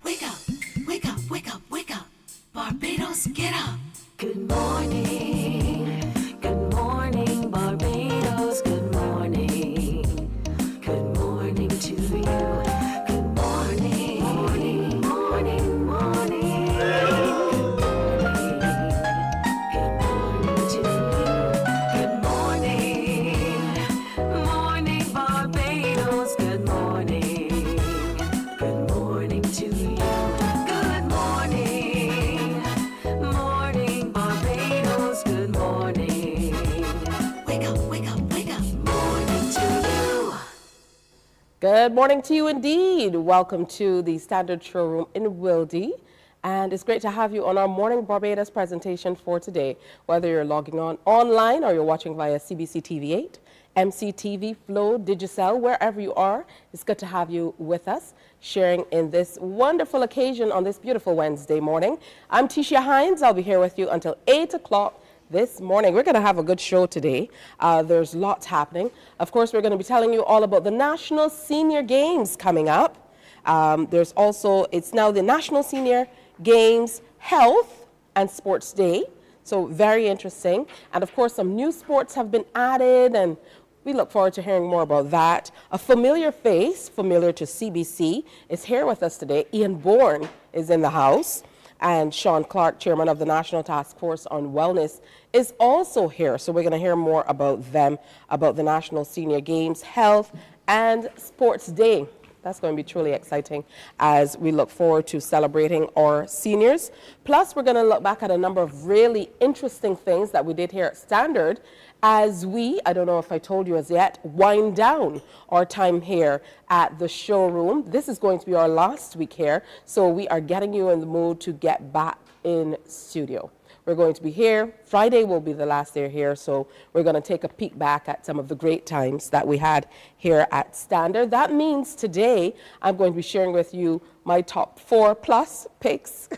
Wake up, wake up, wake up, wake up. Barbados, get up. Good morning. Good morning, Barbados. Good morning. Good morning to you. Good morning. Morning, morning, morning. Good morning to you. Good morning. Morning, Barbados. Good morning. Good morning to you. Good morning. Morning, Barbados. Good morning. Wake up, wake up, wake up. Morning to you. Good morning to you indeed. Welcome to the Standard Showroom in Wildey. And it's great to have you on our Morning Barbados presentation for today. Whether you're logging on online or you're watching via CBC TV8, MCTV, Flow, Digicel, wherever you are, it's good to have you with us, sharing in this wonderful occasion on this beautiful Wednesday morning. I'm Tisha Hines. I'll be here with you until 8 o'clock this morning. We're going to have a good show today. There's lots happening. Of course, we're going to be telling you all about the National Senior Games coming up. There's also, it's now the National Senior Games Health and Sports Day. So very interesting. And of course, some new sports have been added, and we look forward to hearing more about that. A familiar face, familiar to CBC, is here with us today. Ian Bourne is in the house. And Sean Clark, chairman of the National Task Force on Wellness, is also here. So we're going to hear more about them, about the National Senior Games, Health, and Sports Day. That's going to be truly exciting as we look forward to celebrating our seniors. Plus, we're going to look back at a number of really interesting things that we did here at Standard as we, I don't know if I told you as yet, wind down our time here at the showroom. This is going to be our last week here, so we are getting you in the mood to get back in studio. We're going to be here. Friday will be the last day here, so we're going to take a peek back at some of the great times that we had here at Standard. That means today I'm going to be sharing with you my top 4+ picks.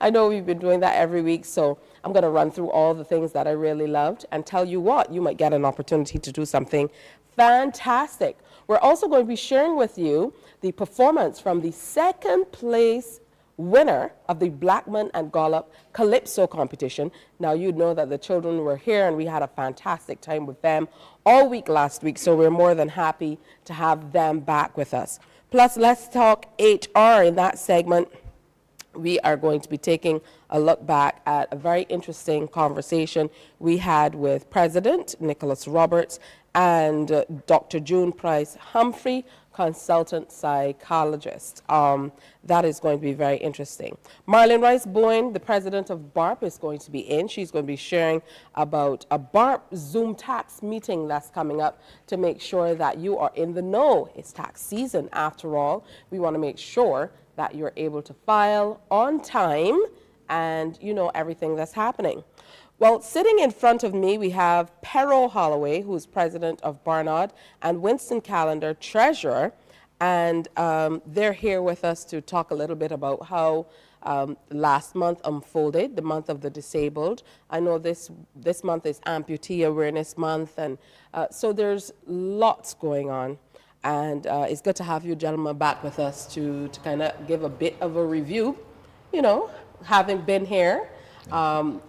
I know we've been doing that every week, so I'm going to run through all the things that I really loved and tell you what, you might get an opportunity to do something fantastic. We're also going to be sharing with you the performance from the second place winner of the Blackman and Gollop Calypso competition. Now, you know that the children were here and we had a fantastic time with them all week last week, so we're more than happy to have them back with us. Plus, let's talk HR in that segment. We are going to be taking a look back at a very interesting conversation we had with President Nicholas Roberts and Dr. June Price Humphrey, consultant psychologist. That is going to be very interesting. Marlene Rice-Boyne, the president of BARP, is going to be in. She's going to be sharing about a BARP Zoom tax meeting that's coming up to make sure that you are in the know. It's tax season after all. We want to make sure that you're able to file on time and you know everything that's happening. Well, sitting in front of me, we have Pero Holloway, who's president of Barnard, and Winston Callender, treasurer, and they're here with us to talk a little bit about how last month unfolded, the month of the disabled. I know this month is Amputee Awareness Month, and so there's lots going on. And it's good to have you gentlemen back with us to kind of give a bit of a review, you know, having been here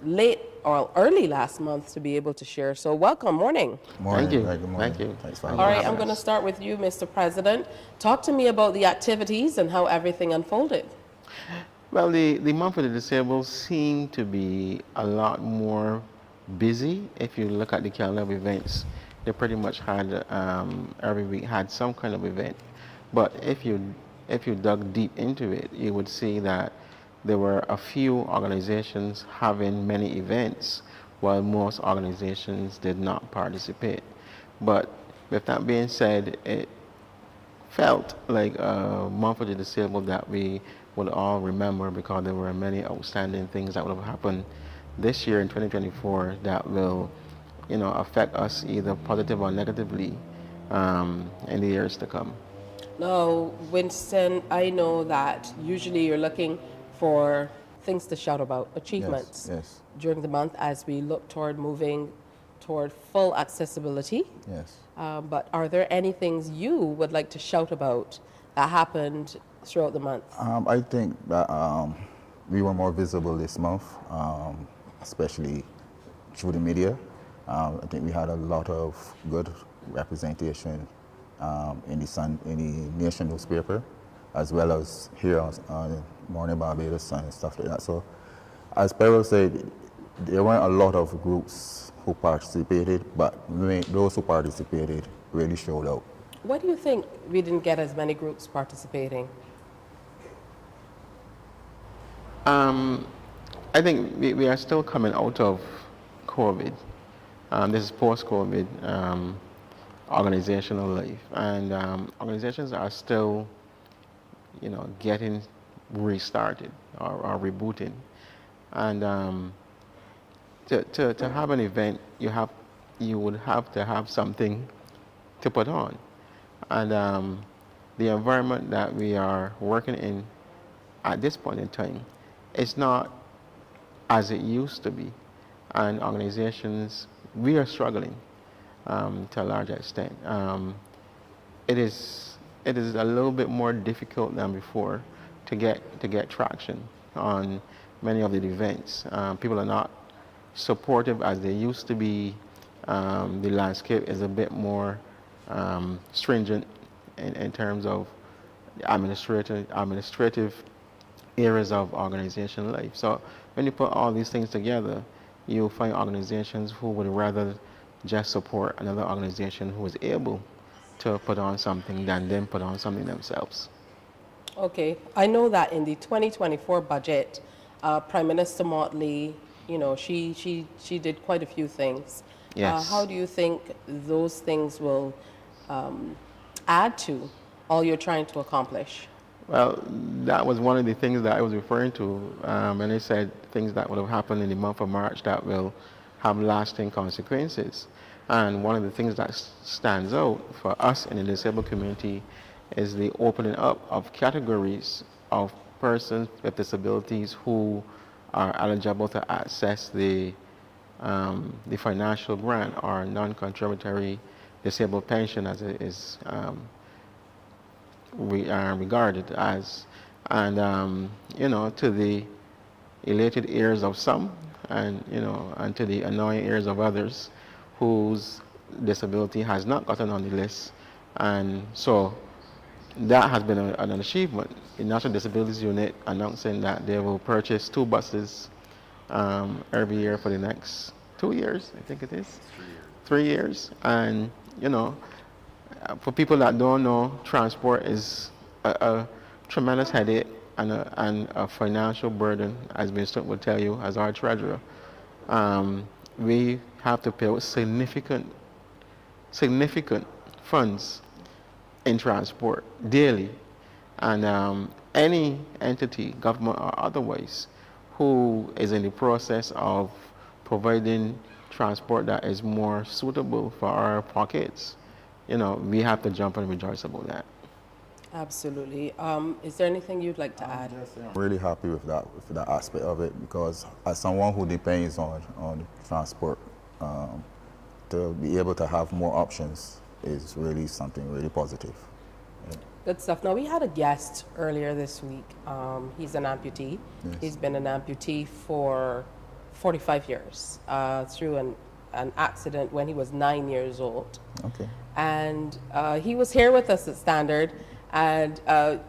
late or early last month to be able to share. So welcome, morning. Morning. Thank you. Very good morning. Thank you. Thanks for All having right, us. I'm going to start with you, Mr. President. Talk to me about the activities and how everything unfolded. Well, the month of the disabled seemed to be a lot more busy. If you look at the calendar of events, they pretty much had every week had some kind of event. But if you dug deep into it, you would see that there were a few organizations having many events, while most organizations did not participate. But with that being said, it felt like a month of the disabled that we would all remember, because there were many outstanding things that would have happened this year in 2024 that will, you know, affect us either positive or negatively in the years to come. Now, Winston, I know that usually you're looking for things to shout about, achievements Yes. during the month as we look toward moving toward full accessibility. Yes. But are there any things you would like to shout about that happened throughout the month? I think that we were more visible this month, especially through the media. I think we had a lot of good representation in the Nation newspaper, as well as here on Mornin Barbados and stuff like that. So, as Peril said, there weren't a lot of groups who participated, but those who participated really showed out. Why do you think we didn't get as many groups participating? I think we are still coming out of COVID. This is post-COVID organizational life, and organizations are still, getting restarted or rebooting. And to have an event, you would have to have something to put on, and the environment that we are working in at this point in time, it's not as it used to be, and organizations, we are struggling to a large extent. It is a little bit more difficult than before to get traction on many of the events. People are not supportive as they used to be. The landscape is a bit more stringent in terms of administrative areas of organization life. So when you put all these things together, you'll find organizations who would rather just support another organization who is able to put on something than them put on something themselves. Okay, I know that in the 2024 budget, Prime Minister Motley, she did quite a few things. Yes. How do you think those things will add to all you're trying to accomplish? Well, that was one of the things that I was referring to when I said things that would have happened in the month of March that will have lasting consequences. And one of the things that stands out for us in the disabled community is the opening up of categories of persons with disabilities who are eligible to access the financial grant or non-contributory disabled pension, as it is regarded as, and to the elated ears of some, and and to the annoying ears of others, whose disability has not gotten on the list, and so that has been an achievement. The National Disabilities Unit announcing that they will purchase 2 buses every year for the next 2 years, I think it is. 3 years. And for people that don't know, transport is a tremendous headache and a financial burden, as Mr. would tell you, as our treasurer. We have to pay significant funds in transport daily. And any entity, government or otherwise, who is in the process of providing transport that is more suitable for our pockets, we have to jump and rejoice about that. Absolutely. Is there anything you'd like to add? I'm really happy with that aspect of it, because as someone who depends on transport, to be able to have more options is really something really positive. Yeah. Good stuff. Now, we had a guest earlier this week. He's an amputee. Yes. He's been an amputee for 45 years through an accident when he was 9 years old. Okay. And he was here with us at Standard. And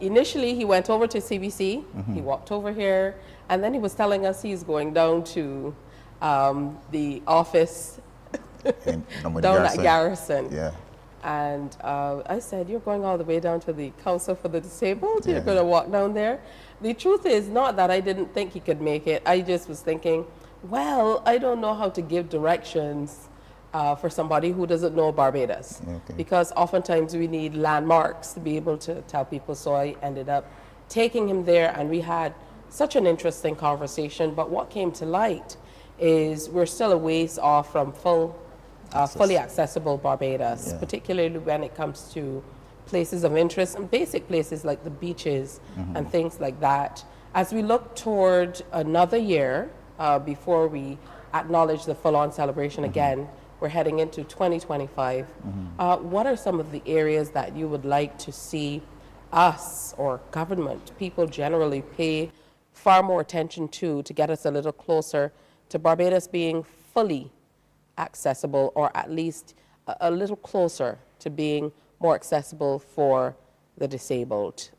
initially, he went over to CBC. Mm-hmm. He walked over here. And then he was telling us he's going down to the office down at Garrison. Yeah. And I said, you're going all the way down to the Council for the Disabled? Yeah. You're going to walk down there? The truth is not that I didn't think he could make it. I just was thinking, well, I don't know how to give directions for somebody who doesn't know Barbados. Okay. Because oftentimes we need landmarks to be able to tell people. So I ended up taking him there, and we had such an interesting conversation. But what came to light is we're still a ways off from fully accessible Barbados, Yeah. particularly when it comes to places of interest and basic places like the beaches and things like that. As we look toward another year, before we acknowledge the full-on celebration again, we're heading into 2025. What are some of the areas that you would like to see us or government, people generally pay far more attention to get us a little closer to Barbados being fully accessible, or at least a little closer to being more accessible for the disabled?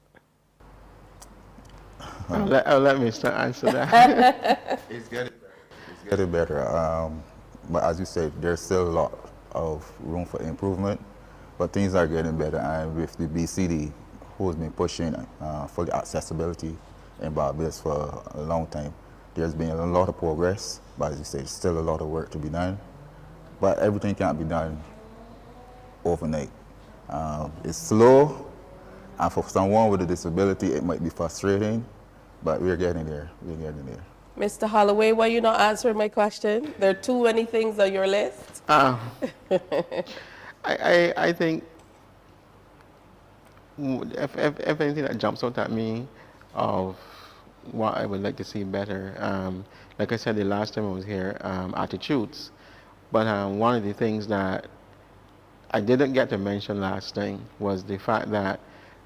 I'll let Mr. answer that. It's getting better. But as you said, there's still a lot of room for improvement, but things are getting better. And with the BCD, who's been pushing for the accessibility in Barbados for a long time, there's been a lot of progress, but as you said, still a lot of work to be done. But everything can't be done overnight. It's slow, and for someone with a disability, it might be frustrating, but we're getting there. We're getting there. Mr. Holloway, why are you not answering my question? There are too many things on your list. I think if anything that jumps out at me of what I would like to see better, like I said the last time I was here, attitudes. But one of the things that I didn't get to mention last time was the fact that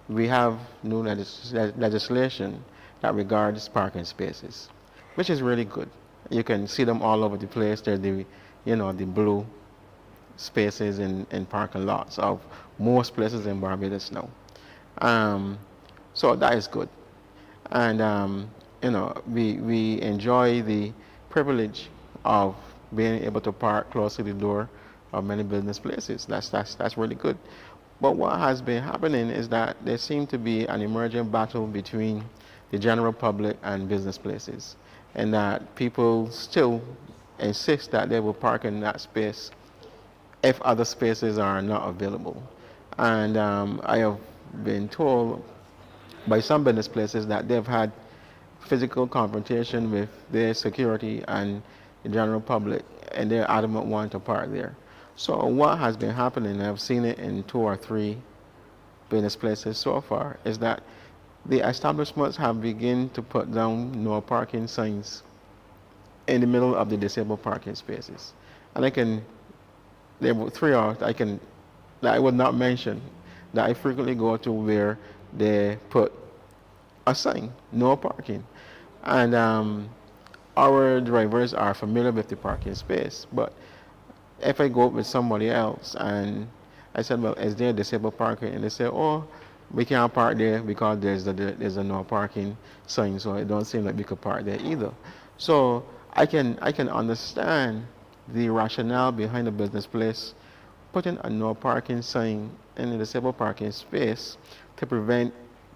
we have new legislation that regards parking spaces, which is really good. You can see them all over the place. There's the, the blue spaces in parking lots of most places in Barbados now. So that is good. And, we enjoy the privilege of being able to park close to the door of many business places. That's really good. But what has been happening is that there seems to be an emerging battle between the general public and business places, and that people still insist that they will park in that space if other spaces are not available. And I have been told by some business places that they've had physical confrontation with their security and the general public, and they're adamant wanting to park there. So what has been happening, I've seen it in 2 or 3 business places so far, is that the establishments have begun to put down no parking signs in the middle of the disabled parking spaces. And there were 3 that I would not mention, that I frequently go to, where they put a sign, no parking. And our drivers are familiar with the parking space, but if I go with somebody else and I said, well, is there disabled parking? And they say, oh, we can't park there because there's a no parking sign, so it don't seem like we could park there either. So I can understand the rationale behind the business place putting a no parking sign in the disabled parking space to prevent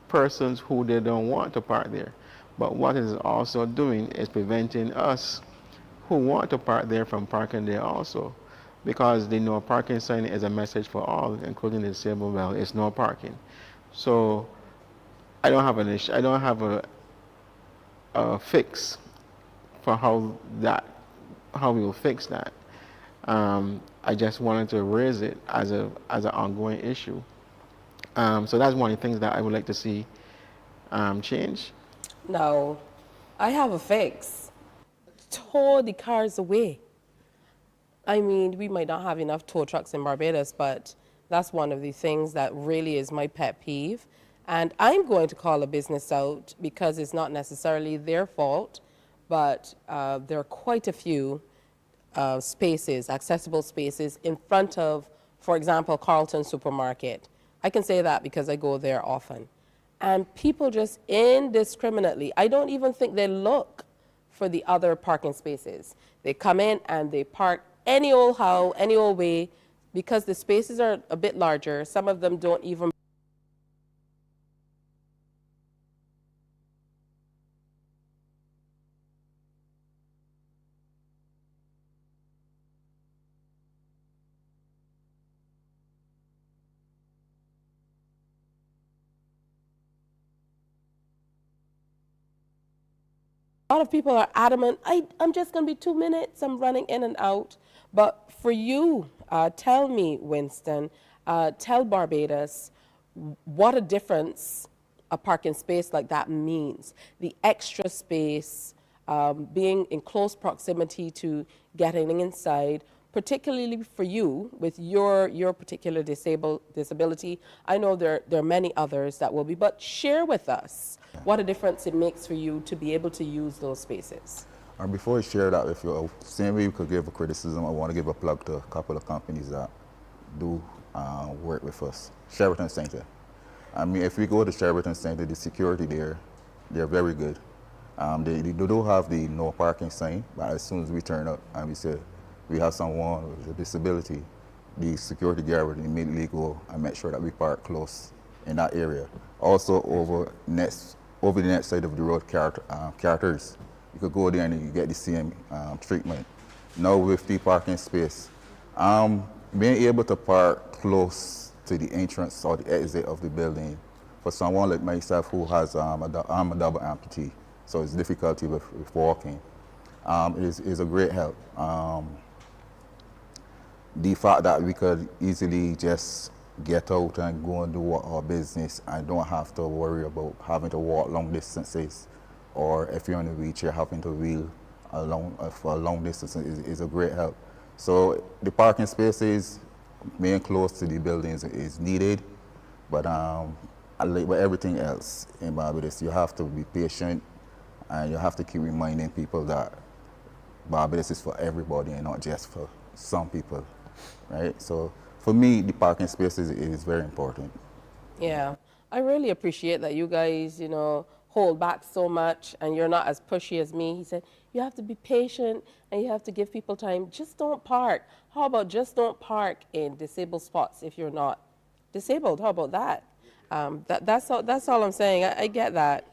persons who they don't want to park there. But what it is also doing is preventing us who want to park there from parking there also, because the no parking sign is a message for all, including the disabled. Well, it's no parking. So I don't have an issue. I don't have a fix for how we will fix that. I just wanted to raise it as an ongoing issue. So that's one of the things that I would like to see change. No, I have a fix. Tow the cars away. I mean, we might not have enough tow trucks in Barbados, but that's one of the things that really is my pet peeve. And I'm going to call a business out because it's not necessarily their fault, but there are quite a few spaces, accessible spaces in front of, for example, Carlton Supermarket. I can say that because I go there often. And people just indiscriminately, I don't even think they look for the other parking spaces. They come in and they park any old how, any old way, because the spaces are a bit larger. Some of them don't even. A lot of people are adamant, I'm just going to be 2 minutes, I'm running in and out. But for you, tell me, Winston, tell Barbados what a difference a parking space like that means. The extra space, being in close proximity to getting inside, particularly for you with your particular disability. I know there are many others that will be, but share with us what a difference it makes for you to be able to use those spaces. Before I share that with you, same way you could give a criticism, I want to give a plug to a couple of companies that do work with us. Sheraton Center. I mean, if we go to Sheraton Center, the security there, they're very good. They do have the no parking sign, but as soon as we turn up and we say we have someone with a disability, the security guard would immediately go and make sure that we park close in that area. Also over the next side of the road, characters. You could go there and you get the same treatment. Now with the parking space, being able to park close to the entrance or the exit of the building, for someone like myself who has, I'm a double amputee, so it's difficulty with walking, is a great help. The fact that we could easily just get out and go and do our business and don't have to worry about having to walk long distances, or if you're on a wheelchair, having to wheel for a long distance is a great help. So the parking spaces being close to the buildings is needed, but like with everything else in Barbados, you have to be patient and you have to keep reminding people that Barbados is for everybody and not just for some people, right? So for me, the parking spaces is very important. Yeah, I really appreciate that you guys, you know, hold back so much and you're not as pushy as me. He said, you have to be patient and you have to give people time. Just don't park. How about just don't park in disabled spots if you're not disabled? How about that? That's all I'm saying. I get that.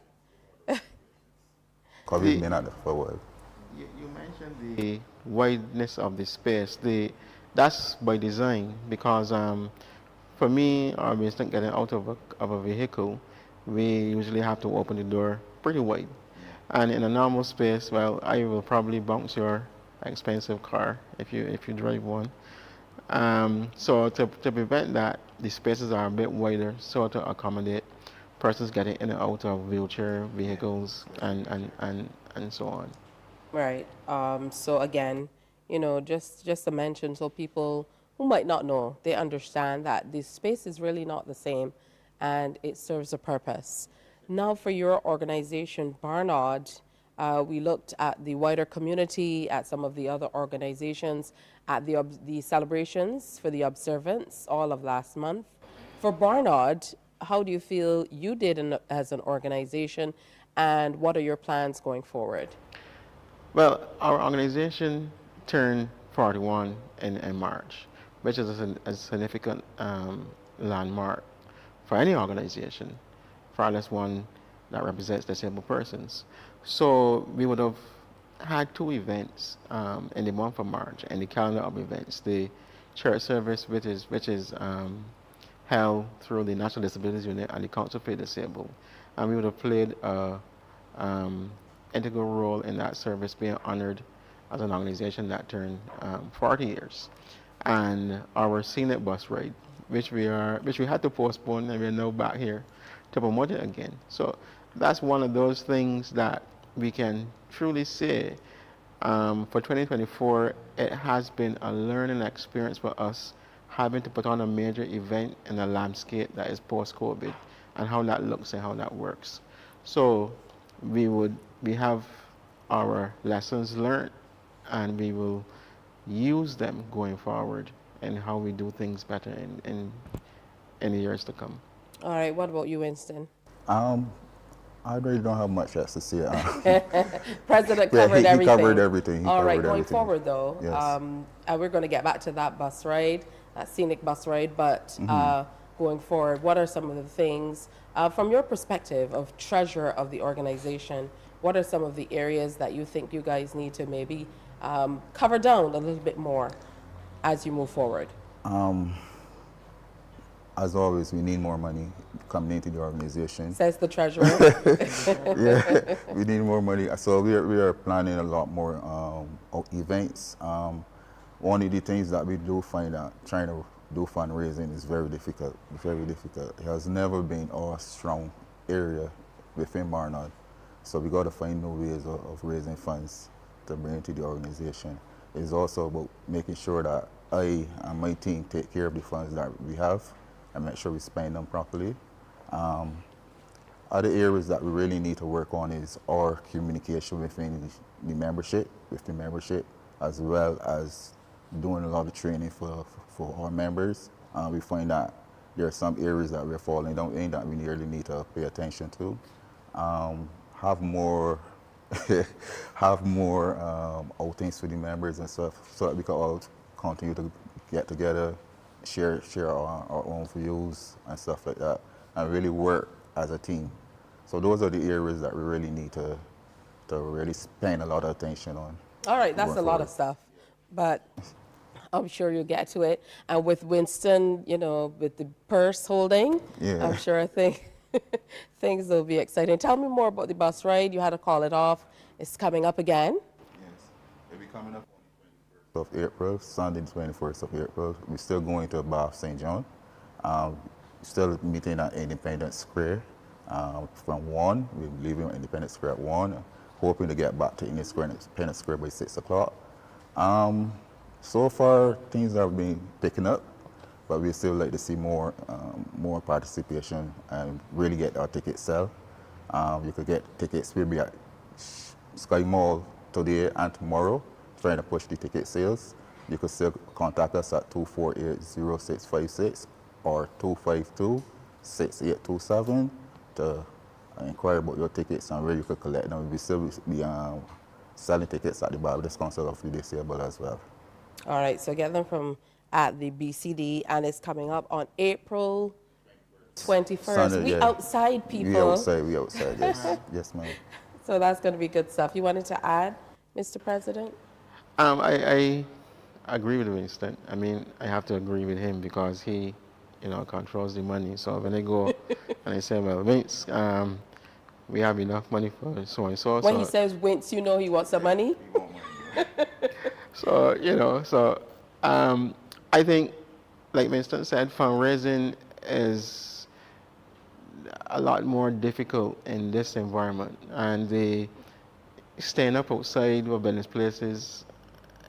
Because we've been at it for a while. You mentioned the wideness of the space. That's by design because for me, or instant getting out of a vehicle, we usually have to open the door pretty wide. And in a normal space, well, I will probably bounce your expensive car if you drive one. So to prevent that, the spaces are a bit wider so to accommodate persons getting in and out of wheelchair vehicles and so on. Right. So again, you know, just to mention so people who might not know, they understand that the space is really not the same and it serves a purpose. Now for your organization, Barnard, we looked at the wider community, at some of the other organizations, at the celebrations for the observance all of last month. For Barnard, how do you feel you did as an organization and what are your plans going forward? Well, our organization turned 41 in March, which is a significant landmark for any organization, far less one that represents disabled persons. So we would have had two events in the month of March in the calendar of events. The church service, which is held through the National Disabilities Unit and the Council for the Disabled. And we would have played an integral role in that service, being honored as an organization that turned 40 years. And our scenic bus ride, which we had to postpone, and we're now back here to promote it again. So that's one of those things that we can truly say for 2024, it has been a learning experience for us having to put on a major event in a landscape that is post-COVID and how that looks and how that works. So we have our lessons learned and we will use them going forward and how we do things better in the years to come. All right, what about you, Winston? I really don't have much else to say. President Yeah, covered he everything. covered everything. All right, covered going everything. forward though, Yes. we're going to get back to that bus ride, that scenic bus ride, but going forward, what are some of the things, from your perspective of treasurer of the organization, what are some of the areas that you think you guys need to maybe cover down a little bit more as you move forward? As always, we need more money coming into the organization. Says the treasurer. Yeah, we need more money. So we are planning a lot more events. One of the things that we do find out, trying to do fundraising is very difficult, very difficult. It has never been our strong area within Barnard. So we got to find new ways of raising funds to bring into the organization. It's also about making sure that I and my team take care of the funds that we have and make sure we spend them properly. Other areas that we really need to work on is our communication within the membership, as well as doing a lot of training for our members. We find that there are some areas that we're falling down in that we really need to pay attention to. Have more outings with the members and stuff, so that we can all continue to get together, share our own views and stuff like that, and really work as a team. So those are the areas that we really need to really spend a lot of attention on. All right, that's a going lot of forward. stuff, but I'm sure you'll get to it. And with Winston, with the purse holding, Yeah. I'm sure things will be exciting. Tell me more about the bus ride. You had to call it off. It's coming up again. Yes, it'll be coming up on the 21st of April, Sunday the 21st of April. We're still going to Bath St. John. Still meeting at Independence Square from 1. We're leaving Independence Square at 1, hoping to get back to Independence Square by 6 o'clock. So far, things have been picking up, but we still like to see more participation and really get our tickets sell. You could get tickets. We'll be at Sky Mall today and tomorrow, trying to push the ticket sales. You could still contact us at 248-0656 or 252-6827 to inquire about your tickets and where you could collect them. We still be selling tickets at the Barbados Council of the Disabled as well. All right, so get them from at the BCD, and it's coming up on April 21st. Sunday, We yeah. outside, people. We outside, yes. Yes, ma'am. So that's going to be good stuff. You wanted to add, Mr. President? I agree with Winston. I mean, I have to agree with him because he, controls the money. So when they go and they say, well, Vince, we have enough money for so and so. When he says wince, he wants some money? So, I think, like Winston said, fundraising is a lot more difficult in this environment. And the staying up outside of business places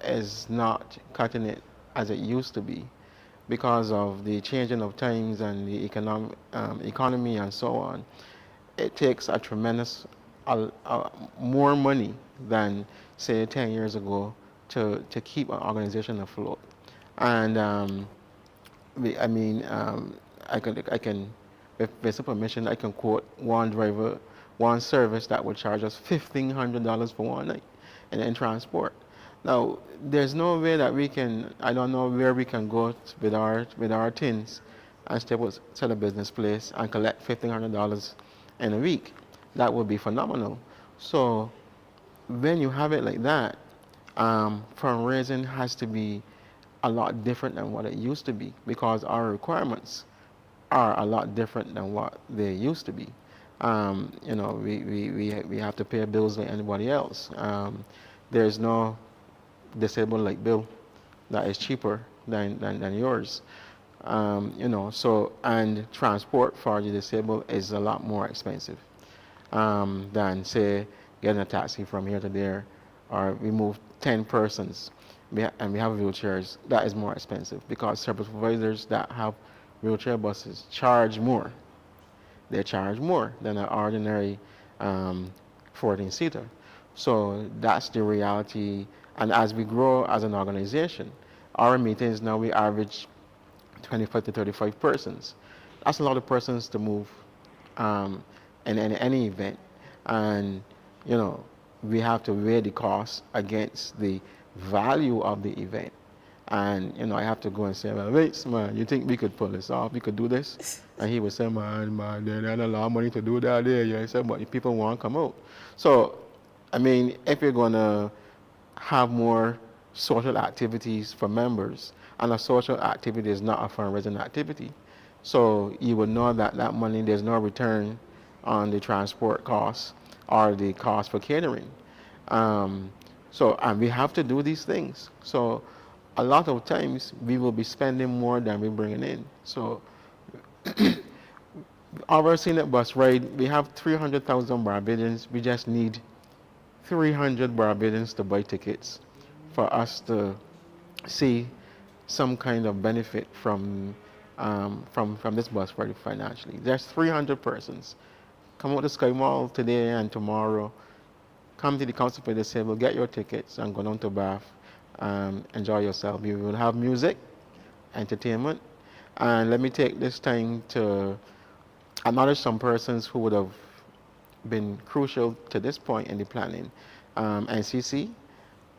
is not cutting it as it used to be because of the changing of times and the economy and so on. It takes a tremendous, more money than, say, 10 years ago to keep an organization afloat. And I can, with some permission, I can quote one driver, one service that would charge us $1,500 for one night, and then transport. Now, there's no way that we can, I don't know where we can go with our tins and step outside a business place and collect $1,500 in a week. That would be phenomenal. So when you have it like that, fundraising has to be a lot different than what it used to be because our requirements are a lot different than what they used to be. We have to pay bills like anybody else. There's no disabled like bill that is cheaper than yours. And transport for the disabled is a lot more expensive than, say, getting a taxi from here to there, or we move 10 persons and we have wheelchairs. That is more expensive because service providers that have wheelchair buses charge more. They charge more than an ordinary 14-seater. So that's the reality. And as we grow as an organization, our meetings now we average 25 to 35 persons. That's a lot of persons to move in any event. And, we have to weigh the cost against the value of the event. And, I have to go and say, well, wait, man, you think we could pull this off? We could do this? And he would say, man, there's not a lot of money to do that there. Yeah, he said, but people want to come out. So, if you're going to have more social activities for members, and a social activity is not a fundraising activity, so you would know that money, there's no return on the transport costs or the cost for catering. And we have to do these things. So a lot of times we will be spending more than we're bringing in. So our Senate bus ride, we have 300,000 Barbadians. We just need 300 Barbadians to buy tickets for us to see some kind of benefit from this bus party financially. There's 300 persons. Come out to Sky Mall today and tomorrow. Come to the Council for the Disabled, get your tickets, and go down to Bath. Enjoy yourself. We will have music, entertainment, and let me take this time to acknowledge some persons who would have been crucial to this point in the planning. NCC,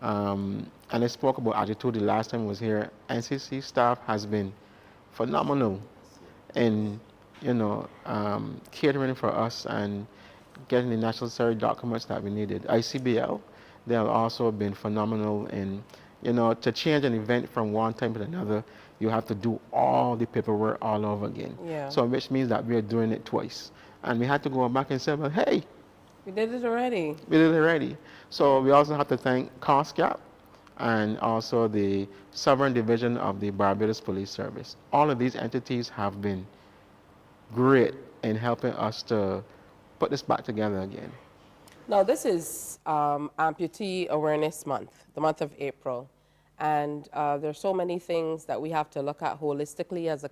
and I spoke about attitude the last time I was here. NCC staff has been phenomenal in, catering for us and getting the necessary documents that we needed. ICBL, they have also been phenomenal in, to change an event from one time to another, you have to do all the paperwork all over again. Yeah. So which means that we are doing it twice. And we had to go back and say, well, hey, We did it already. we did it already. So we also have to thank COSCAP and also the Sovereign Division of the Barbados Police Service. All of these entities have been great in helping us to put this back together again. Now, this is Amputee Awareness Month, the month of April. And there's so many things that we have to look at holistically as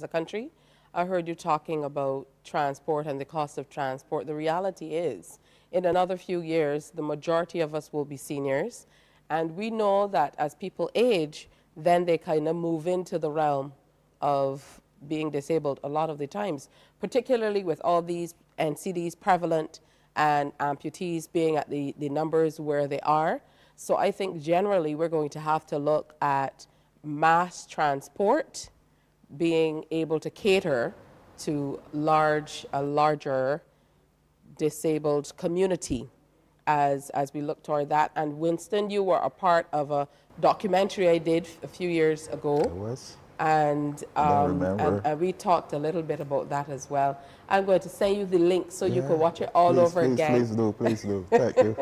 a country. I heard you talking about transport and the cost of transport. The reality is, in another few years, the majority of us will be seniors. And we know that as people age, then they kind of move into the realm of being disabled a lot of the times, particularly with all these NCDs prevalent and amputees being at the numbers where they are. So I think generally we're going to have to look at mass transport being able to cater to a larger disabled community as we look toward that. And Winston, you were a part of a documentary I did a few years ago. It was. And, remember. and we talked a little bit about that as well. I'm going to send you the link so you Yeah. can watch it all over again. Please do. Thank you.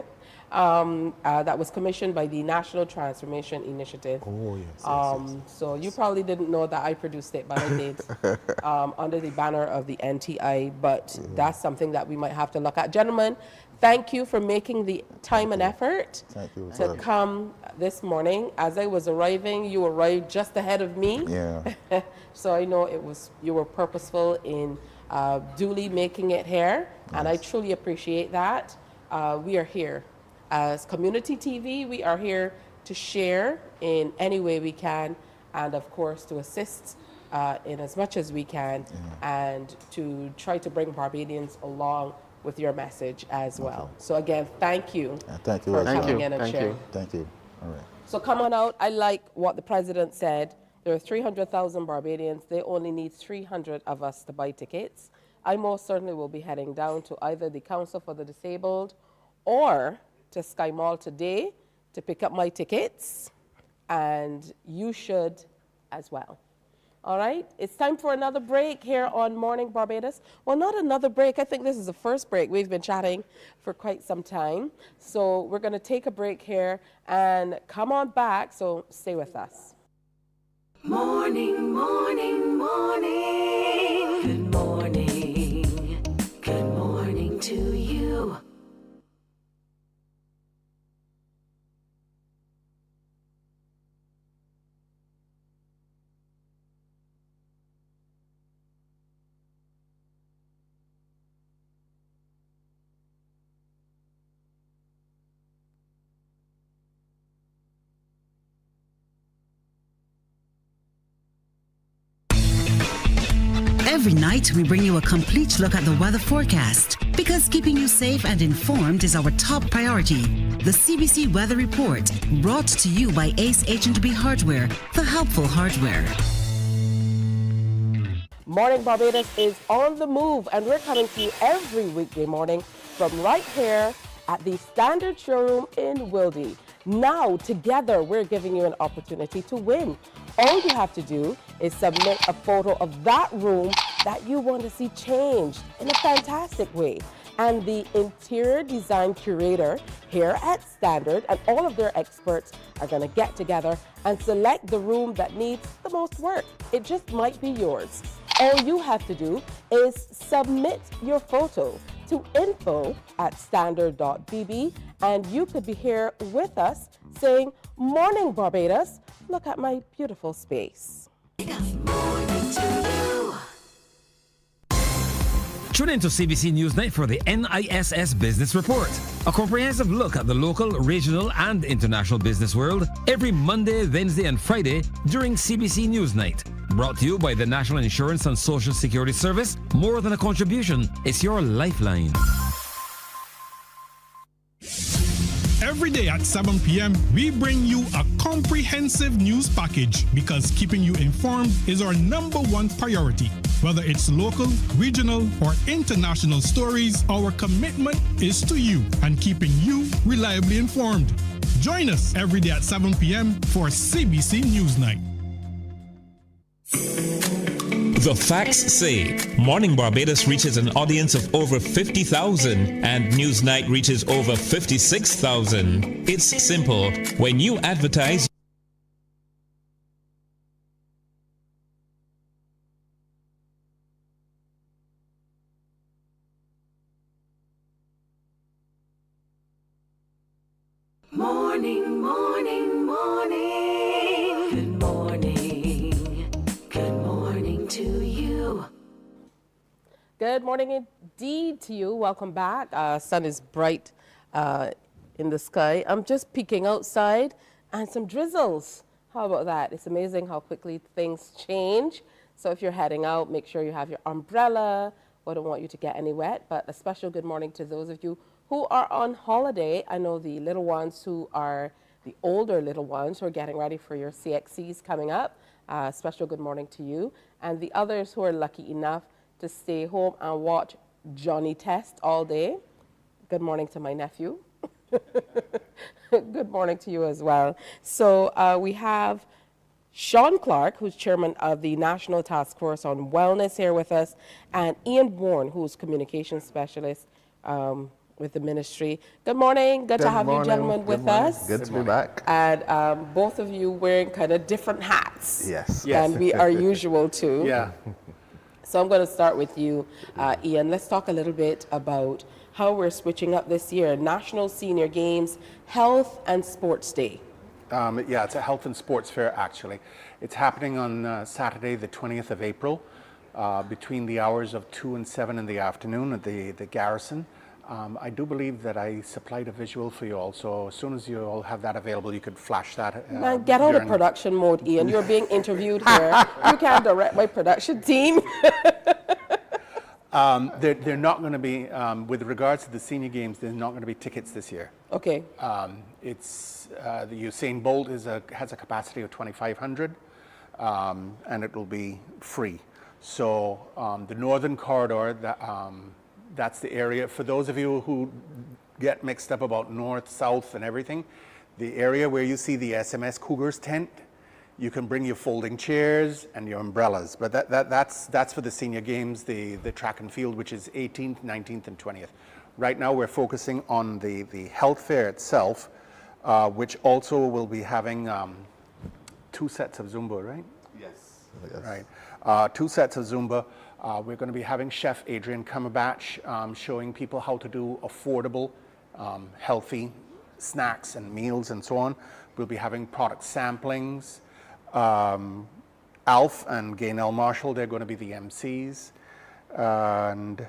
That was commissioned by the National Transformation Initiative. Oh, yes. So you probably didn't know that I produced it, but I did, under the banner of the NTI. But that's something that we might have to look at. Gentlemen, thank you for making the time and effort Thank you, to sir. come this morning. As I was arriving, you arrived just ahead of me. Yeah. So I know you were purposeful in duly making it here, and I truly appreciate that. We are here. As community TV, we are here to share in any way we can, and of course to assist in as much as we can, and to try to bring Barbadians along with your message as well. So again, thank you, Thank you. for as well. coming in and Thank sharing. you. Thank you. All right. So come on out. I like what the president said. There are 300,000 Barbadians. They only need 300 of us to buy tickets. I most certainly will be heading down to either the Council for the Disabled or to Sky Mall today to pick up my tickets, and you should as well. All right, it's time for another break here on Morning Barbados. Well, not another break. I think this is the first break. We've been chatting for quite some time. So we're going to take a break here and come on back. So stay with us. Morning, morning, morning. Good morning. Good morning to you. Every night, we bring you a complete look at the weather forecast because keeping you safe and informed is our top priority. The CBC Weather Report, brought to you by Ace H&B Hardware, the helpful hardware. Morning Barbados is on the move, and we're coming to you every weekday morning from right here at the Standard Showroom in Wildey. Now, together, we're giving you an opportunity to win. All you have to do is submit a photo of that room that you want to see changed in a fantastic way. And the interior design curator here at Standard and all of their experts are going to get together and select the room that needs the most work. It just might be yours. All you have to do is submit your photo to info@standard.bb, and you could be here with us saying, Morning Barbados, look at my beautiful space. Morning to you. Tune into CBC Newsnight for the NISS Business Report, a comprehensive look at the local, regional, and international business world every Monday, Wednesday, and Friday during CBC Newsnight. Brought to you by the National Insurance and Social Security Service. More than a contribution, it's your lifeline. Every day at 7 p.m., we bring you a comprehensive news package because keeping you informed is our #1 priority. Whether it's local, regional, or international stories, our commitment is to you and keeping you reliably informed. Join us every day at 7 p.m. for CBC Newsnight. The facts say Morning Barbados reaches an audience of over 50,000 and Newsnight reaches over 56,000. It's simple. When you advertise, Morning, morning, morning. Good morning. Good morning to you. Good morning indeed to you. Welcome back. Sun is bright in the sky. I'm just peeking outside and some drizzles. How about that? It's amazing how quickly things change. So if you're heading out, make sure you have your umbrella. I don't want you to get any wet, but a special good morning to those of you who are on holiday. I know the little ones who are the older little ones who are getting ready for your CXCs coming up. Special good morning to you. And the others who are lucky enough to stay home and watch Johnny Test all day. Good morning to my nephew. Good morning to you as well. So we have Sean Clark, who's chairman of the National Task Force on Wellness, here with us, and Ian Bourne, who's communications specialist with the ministry. Good morning. Good to have you gentlemen with us. Good to be back. And both of you wearing kind of different hats Yes. than we are usual to. Yeah. So I'm going to start with you, Ian. Let's talk a little bit about how we're switching up this year. National Senior Games, Health and Sports Day. Yeah, it's a health and sports fair, actually. It's happening on Saturday, the 20th of April, between the hours of 2 and 7 in the afternoon at the Garrison. I do believe that I supplied a visual for you all, so as soon as you all have that available, you could flash that. Man, get out of production mode, Ian. You're being interviewed here. You can't direct my production team. They're not going to be, with regards to the senior games, there's not going to be tickets this year. Okay. It's the Usain Bolt has a capacity of 2,500, and it will be free. So the Northern Corridor, that's the area. For those of you who get mixed up about north, south, and everything, the area where you see the SMS Cougars tent, you can bring your folding chairs and your umbrellas. But that's for the senior games, the track and field, which is 18th, 19th, and 20th. Right now, we're focusing on the health fair itself, which also will be having 2 sets of Zumba, right? Yes. Right. 2 sets of Zumba. We're going to be having Chef Adrian Cumberbatch showing people how to do affordable, healthy snacks and meals and so on. We'll be having product samplings. Alf and Gaynell Marshall, they're going to be the MCs. And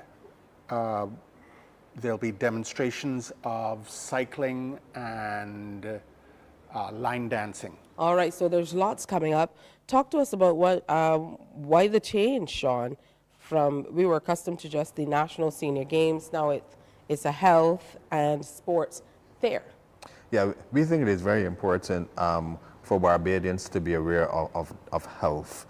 there'll be demonstrations of cycling and line dancing. All right, so there's lots coming up. Talk to us about why the change, Sean, from we were accustomed to just the National Senior Games. Now it's a health and sports fair. Yeah, we think it is very important for Barbadians to be aware of health.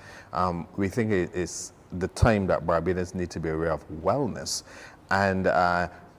We think it is the time that Barbadians need to be aware of wellness. And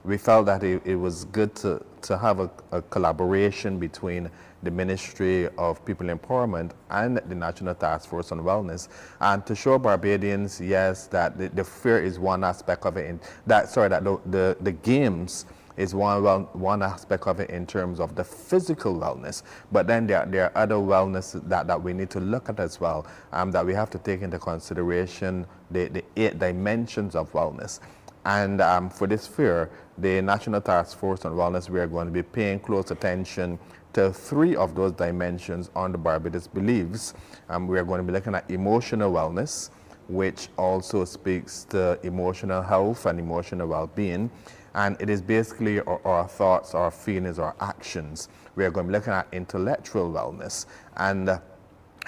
we felt that it was good to have a collaboration between the Ministry of People Empowerment and the National Task Force on Wellness, and to show Barbadians, yes, that the fair is one aspect of it, that the games is one aspect of it in terms of the physical wellness, but then there are other wellness that we need to look at as well, that we have to take into consideration the 8 dimensions of wellness. And for this fair, the National Task Force on Wellness, we are going to be paying close attention to 3 of those dimensions on the Barbados Believes. We are going to be looking at emotional wellness, which also speaks to emotional health and emotional well-being. And it is basically our thoughts, our feelings, our actions. We are going to be looking at intellectual wellness. And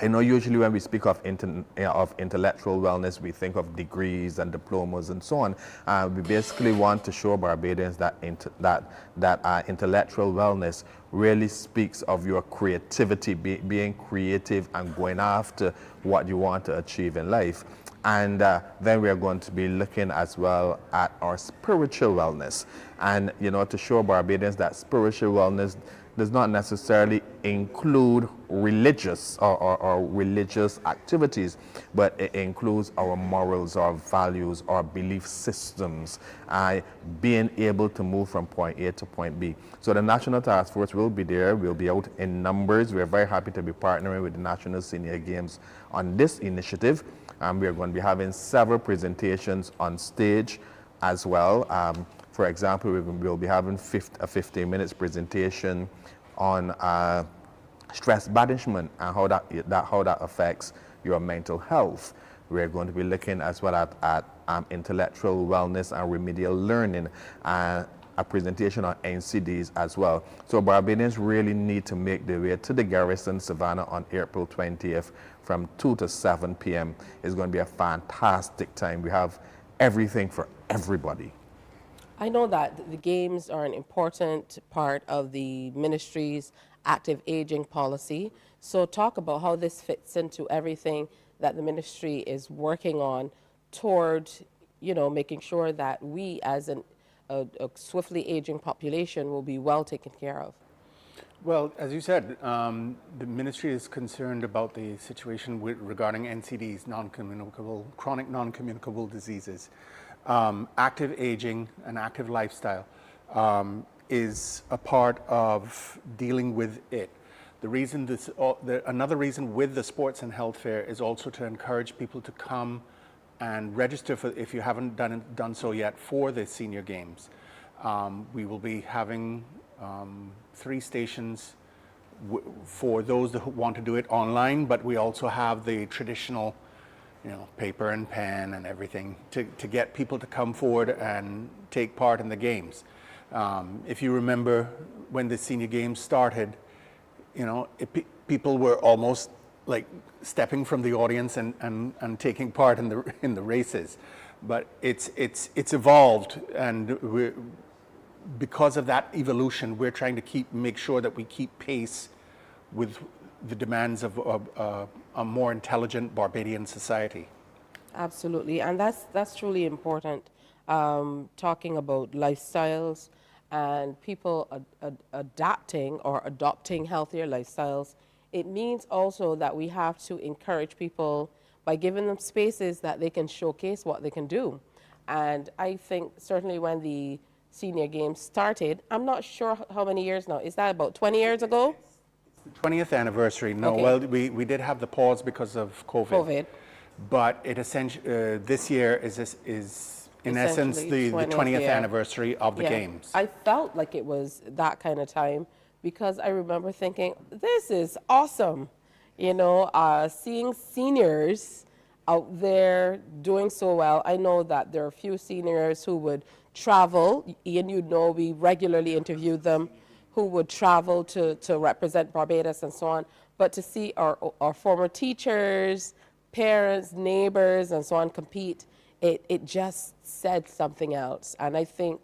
I know usually when we speak of intellectual wellness, we think of degrees and diplomas and so on. We basically want to show Barbadians that intellectual wellness really speaks of your creativity, being creative and going after what you want to achieve in life. And then we are going to be looking as well at our spiritual wellness. And, you know, to show Barbadians that spiritual wellness does not necessarily include religious or religious activities, but it includes our morals, our values, our belief systems, being able to move from point A to point B. So the National Task Force will be there. We'll be out in numbers. We're very happy to be partnering with the National Senior Games on this initiative. We are going to be having several presentations on stage as well. For example, we'll be having a 15 minutes presentation on stress management and how that affects your mental health. We're going to be looking as well at intellectual wellness and remedial learning, a presentation on NCDs as well. So Barbadians really need to make their way to the Garrison Savannah on April 20th from 2 to 7 p.m. It's going to be a fantastic time. We have everything for everybody. I know that the games are an important part of the ministry's active aging policy. So talk about how this fits into everything that the ministry is working on toward, you know, making sure that we as a swiftly aging population will be well taken care of. Well, as you said, the ministry is concerned about the situation regarding NCDs, non-communicable, chronic non-communicable diseases. Active aging and active lifestyle is a part of dealing with it. Another reason with the Sports and Health Fair is also to encourage people to come and register for, if you haven't done so yet, for the Senior Games. We will be having 3 stations for those that want to do it online, but we also have the traditional, you know, paper and pen and everything to get people to come forward and take part in the games. If you remember when the Senior Games started, you know, people were almost like stepping from the audience and taking part in the races, but it's evolved, and because of that evolution, we're trying to make sure that we keep pace with the demands of a more intelligent Barbadian society. Absolutely, and that's truly important. Talking about lifestyles and people adapting or adopting healthier lifestyles, it means also that we have to encourage people by giving them spaces that they can showcase what they can do. And I think certainly when the Senior Games started, I'm not sure how many years now. Is that about 20 years ago? 20th anniversary. No, Okay. well, we did have the pause because of COVID. But it essentially this year is in essence the 20th anniversary of the games. I felt like it was that kind of time because I remember thinking, this is awesome. You know, seeing seniors out there doing so well. I know that there are a few seniors who would travel, and you know we regularly interview them, who would travel to represent Barbados and so on. But to see our former teachers, parents, neighbors, and so on compete, it just said something else. And I think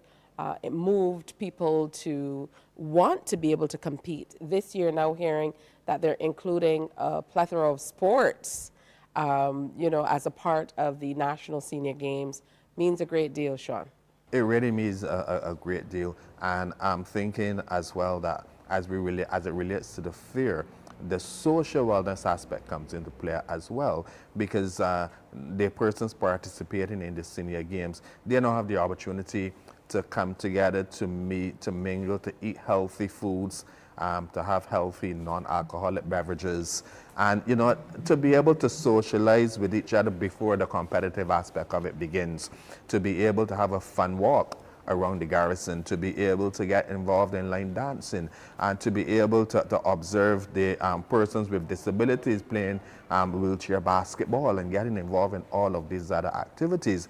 it moved people to want to be able to compete. This year now hearing that they're including a plethora of sports, you know, as a part of the National Senior Games means a great deal, Sean. It really means a great deal, and I'm thinking as well that as it relates to the fair, the social wellness aspect comes into play as well, because the persons participating in the Senior Games, they now have the opportunity to come together, to meet, to mingle, to eat healthy foods, to have healthy non-alcoholic beverages, and you know, to be able to socialize with each other before the competitive aspect of it begins, to be able to have a fun walk around the garrison, to be able to get involved in line dancing, and to be able to observe the persons with disabilities playing wheelchair basketball and getting involved in all of these other activities.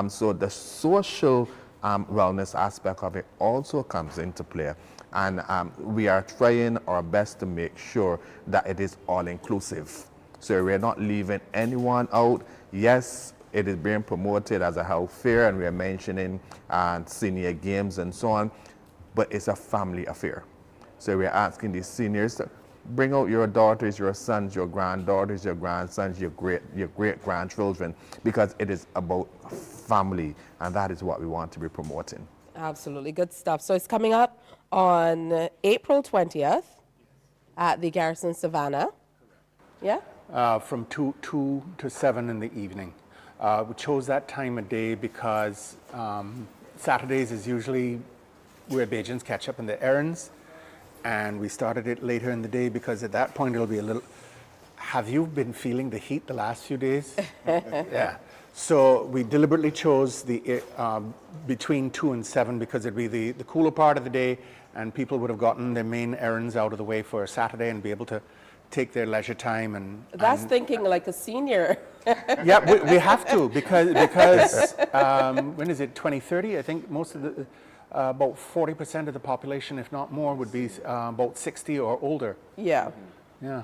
So the social wellness aspect of it also comes into play. And we are trying our best to make sure that it is all inclusive. So we're not leaving anyone out. Yes, it is being promoted as a health fair, and we are mentioning senior games and so on, but it's a family affair. So we're asking these seniors to bring out your daughters, your sons, your granddaughters, your grandsons, your great-grandchildren, because it is about family, and that is what we want to be promoting. Absolutely, good stuff. So it's coming up on April 20th at the Garrison Savannah. Yeah? From 2 to 7 in the evening. We chose that time of day because Saturdays is usually where Bajans catch up in the errands, and we started it later in the day because at that point it'll be a little... Have you been feeling the heat the last few days? Yeah. So we deliberately chose the between 2 and 7 because it'd be the cooler part of the day, and people would have gotten their main errands out of the way for a Saturday and be able to take their leisure time. And That's thinking like a senior. Yeah, we have to because when is it, 2030? I think most of the about 40% of the population, if not more, would be about 60 or older. Yeah. Yeah.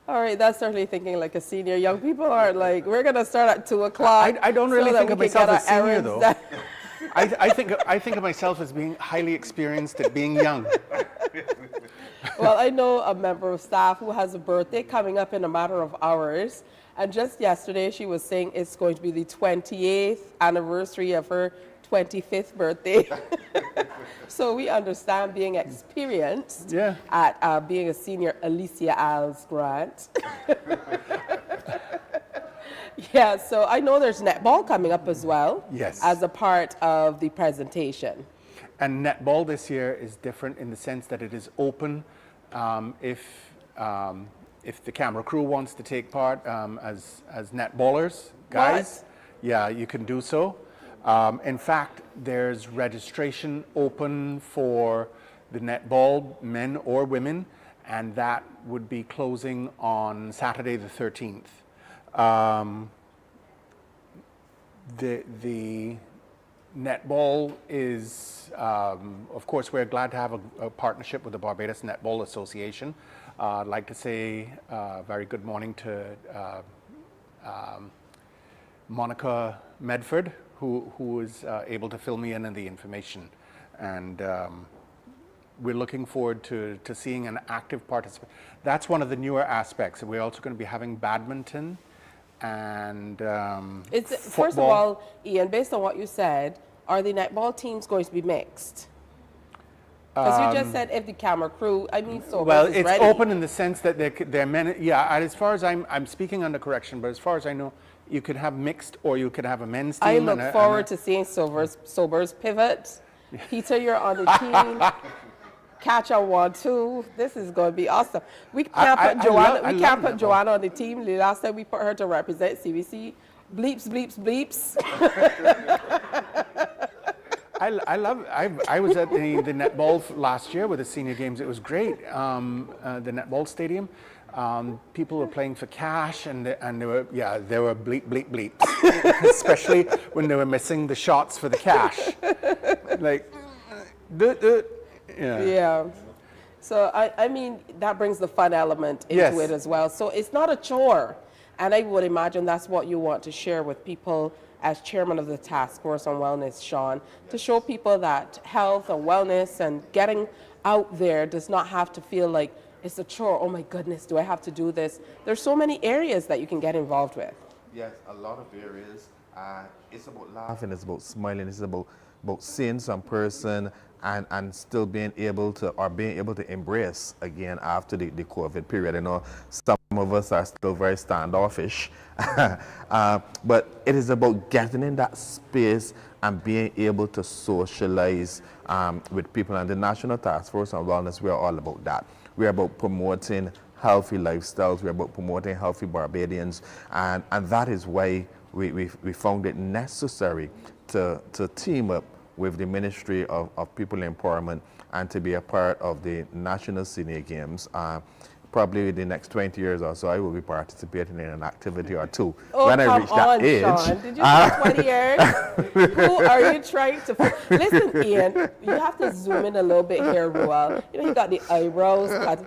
All right, that's certainly thinking like a senior. Young people are like, we're going to start at 2 o'clock. I don't really think of myself as senior, though. Done. I think of myself as being highly experienced at being young. Well, I know a member of staff who has a birthday coming up in a matter of hours. And just yesterday, she was saying it's going to be the 28th anniversary of her 25th birthday. So we understand being experienced at being a senior Alicia Alves Grant. Yeah, so I know there's netball coming up as well. Yes. As a part of the presentation. And netball this year is different in the sense that it is open. If the camera crew wants to take part as netballers, guys, yeah, you can do so. In fact, there's registration open for the netball, men or women, and that would be closing on Saturday the 13th. The netball is, of course, we're glad to have a partnership with the Barbados Netball Association. I'd like to say very good morning to Monica Medford, who is able to fill me in on the information. And we're looking forward to seeing an active participant. That's one of the newer aspects. We're also going to be having badminton and First of all, Ian, based on what you said, are the netball teams going to be mixed? Because you just said if the camera crew, I mean, so well, it's it's ready. open in the sense that they're men. Yeah, and as far as I'm speaking under correction, but as far as I know, you could have mixed or you could have a men's team. I look forward to seeing Sober's pivot. Peter, you're on the team. Catch a 1-2. This is going to be awesome. We can't put Joanna. We can't put Joanna on the team. The last time we put her to represent CBC, bleeps, bleeps, bleeps. I was at the netball last year with the senior games. It was great. The netball stadium. People were playing for cash, and there were bleep, bleep, bleeps, especially when they were missing the shots for the cash. Like, yeah. So I mean, that brings the fun element into it as well. So it's not a chore, and I would imagine that's what you want to share with people as chairman of the task force on wellness, Sean, to show people that health and wellness and getting out there does not have to feel like it's a chore. Oh my goodness, do I have to do this? There's so many areas that you can get involved with. Yes, a lot of areas. It's about laughing, it's about smiling, it's about seeing some person and still being able to embrace again after the COVID period. I know some of us are still very standoffish, but it is about getting in that space and being able to socialize with people. And the National Task Force on Wellness, we are all about that. We're about promoting healthy lifestyles. We're about promoting healthy Barbadians. And that is why we found it necessary to team up with the Ministry of People Empowerment and to be a part of the National Senior Games. Probably in the next 20 years or so, I will be participating in an activity or two. Oh, when I reach that age. Sean. Did you say 20 years? Who are you trying to... Listen, Ian, you have to zoom in a little bit here, Ruel. You know, he got the eyebrows cut.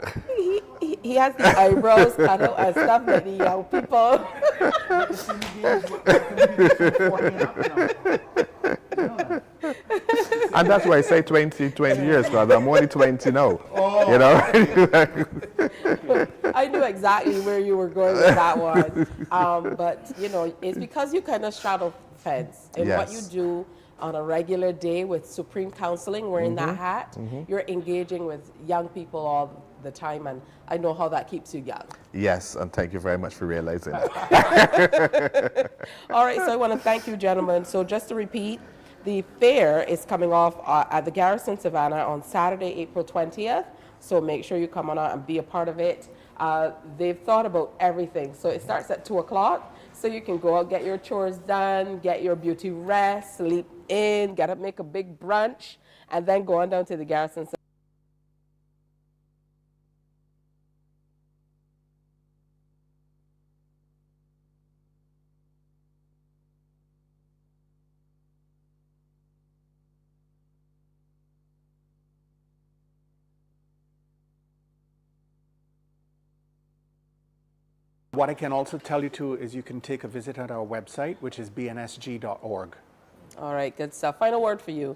He has the eyebrows cut out and stuff like the young people. And that's why I say 20 years, because I'm only 20 now. Oh. You know? I knew exactly where you were going with that one. But, you know, it's because you kind of straddle the fence. And what you do on a regular day with Supreme Counseling, wearing that hat, you're engaging with young people all the time. And I know how that keeps you young. Yes, and thank you very much for realizing it. All right, so I want to thank you, gentlemen. So just to repeat, the fair is coming off at the Garrison Savannah on Saturday, April 20th. So make sure you come on out and be a part of it. They've thought about everything. So it starts at 2 o'clock. So you can go out, get your chores done, get your beauty rest, sleep in, get up, make a big brunch, and then go on down to the Garrison Savannah. What I can also tell you too is you can take a visit at our website, which is bnsg.org. All right, good stuff. Final word for you.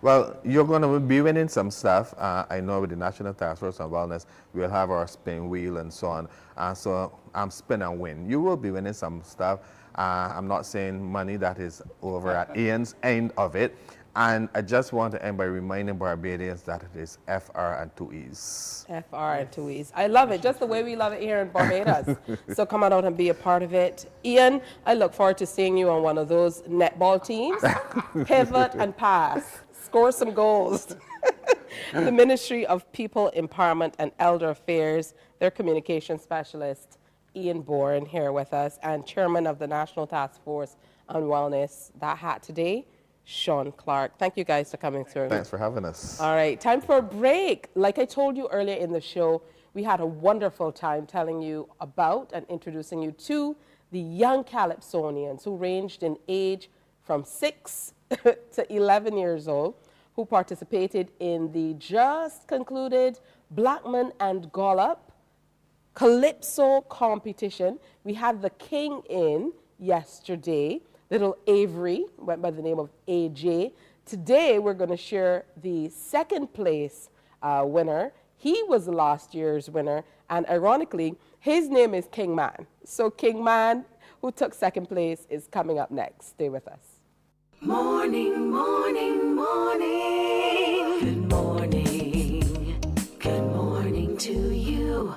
Well, you're going to be winning some stuff. I know with the National Task Force on Wellness, we'll have our spin wheel and so on. So spin and win. You will be winning some stuff. I'm not saying money that is over at Ian's end of it. And I just want to end by reminding Barbadians that it is FR and 2 E's. FR and 2 E's. I love it, just the way we love it here in Barbados. So come on out and be a part of it. Ian, I look forward to seeing you on one of those netball teams. Pivot and pass. Score some goals. The Ministry of People Empowerment and Elder Affairs, their communication specialist, Ian Bourne, here with us, and chairman of the National Task Force on Wellness. That hat today, Sean Clark. Thank you guys for coming through. Thanks for having us. All right, time for a break. Like I told you earlier in the show, we had a wonderful time telling you about and introducing you to the young Calypsonians who ranged in age from 6 to 11 years old, who participated in the just concluded Blackman and Gollop Calypso competition. We had the king in yesterday. Little Avery went by the name of AJ. Today, we're going to share the second place winner. He was last year's winner, and ironically, his name is King Man. So King Man, who took second place, is coming up next. Stay with us. Morning, morning, morning. Good morning. Good morning to you.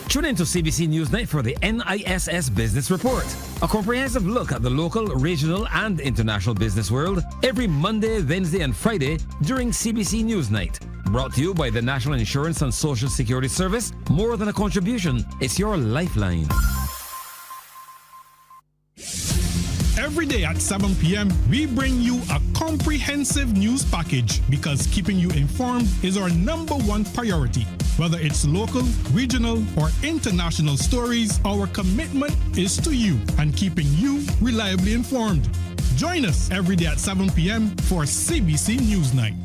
Tune in to CBC Newsnight for the NISS Business Report, a comprehensive look at the local, regional, and international business world every Monday, Wednesday, and Friday during CBC Newsnight. Brought to you by the National Insurance and Social Security Service. More than a contribution, it's your lifeline. Every day at 7 p.m., we bring you a comprehensive news package because keeping you informed is our #1 priority. Whether it's local, regional, or international stories, our commitment is to you and keeping you reliably informed. Join us every day at 7 p.m. for CBC Newsnight.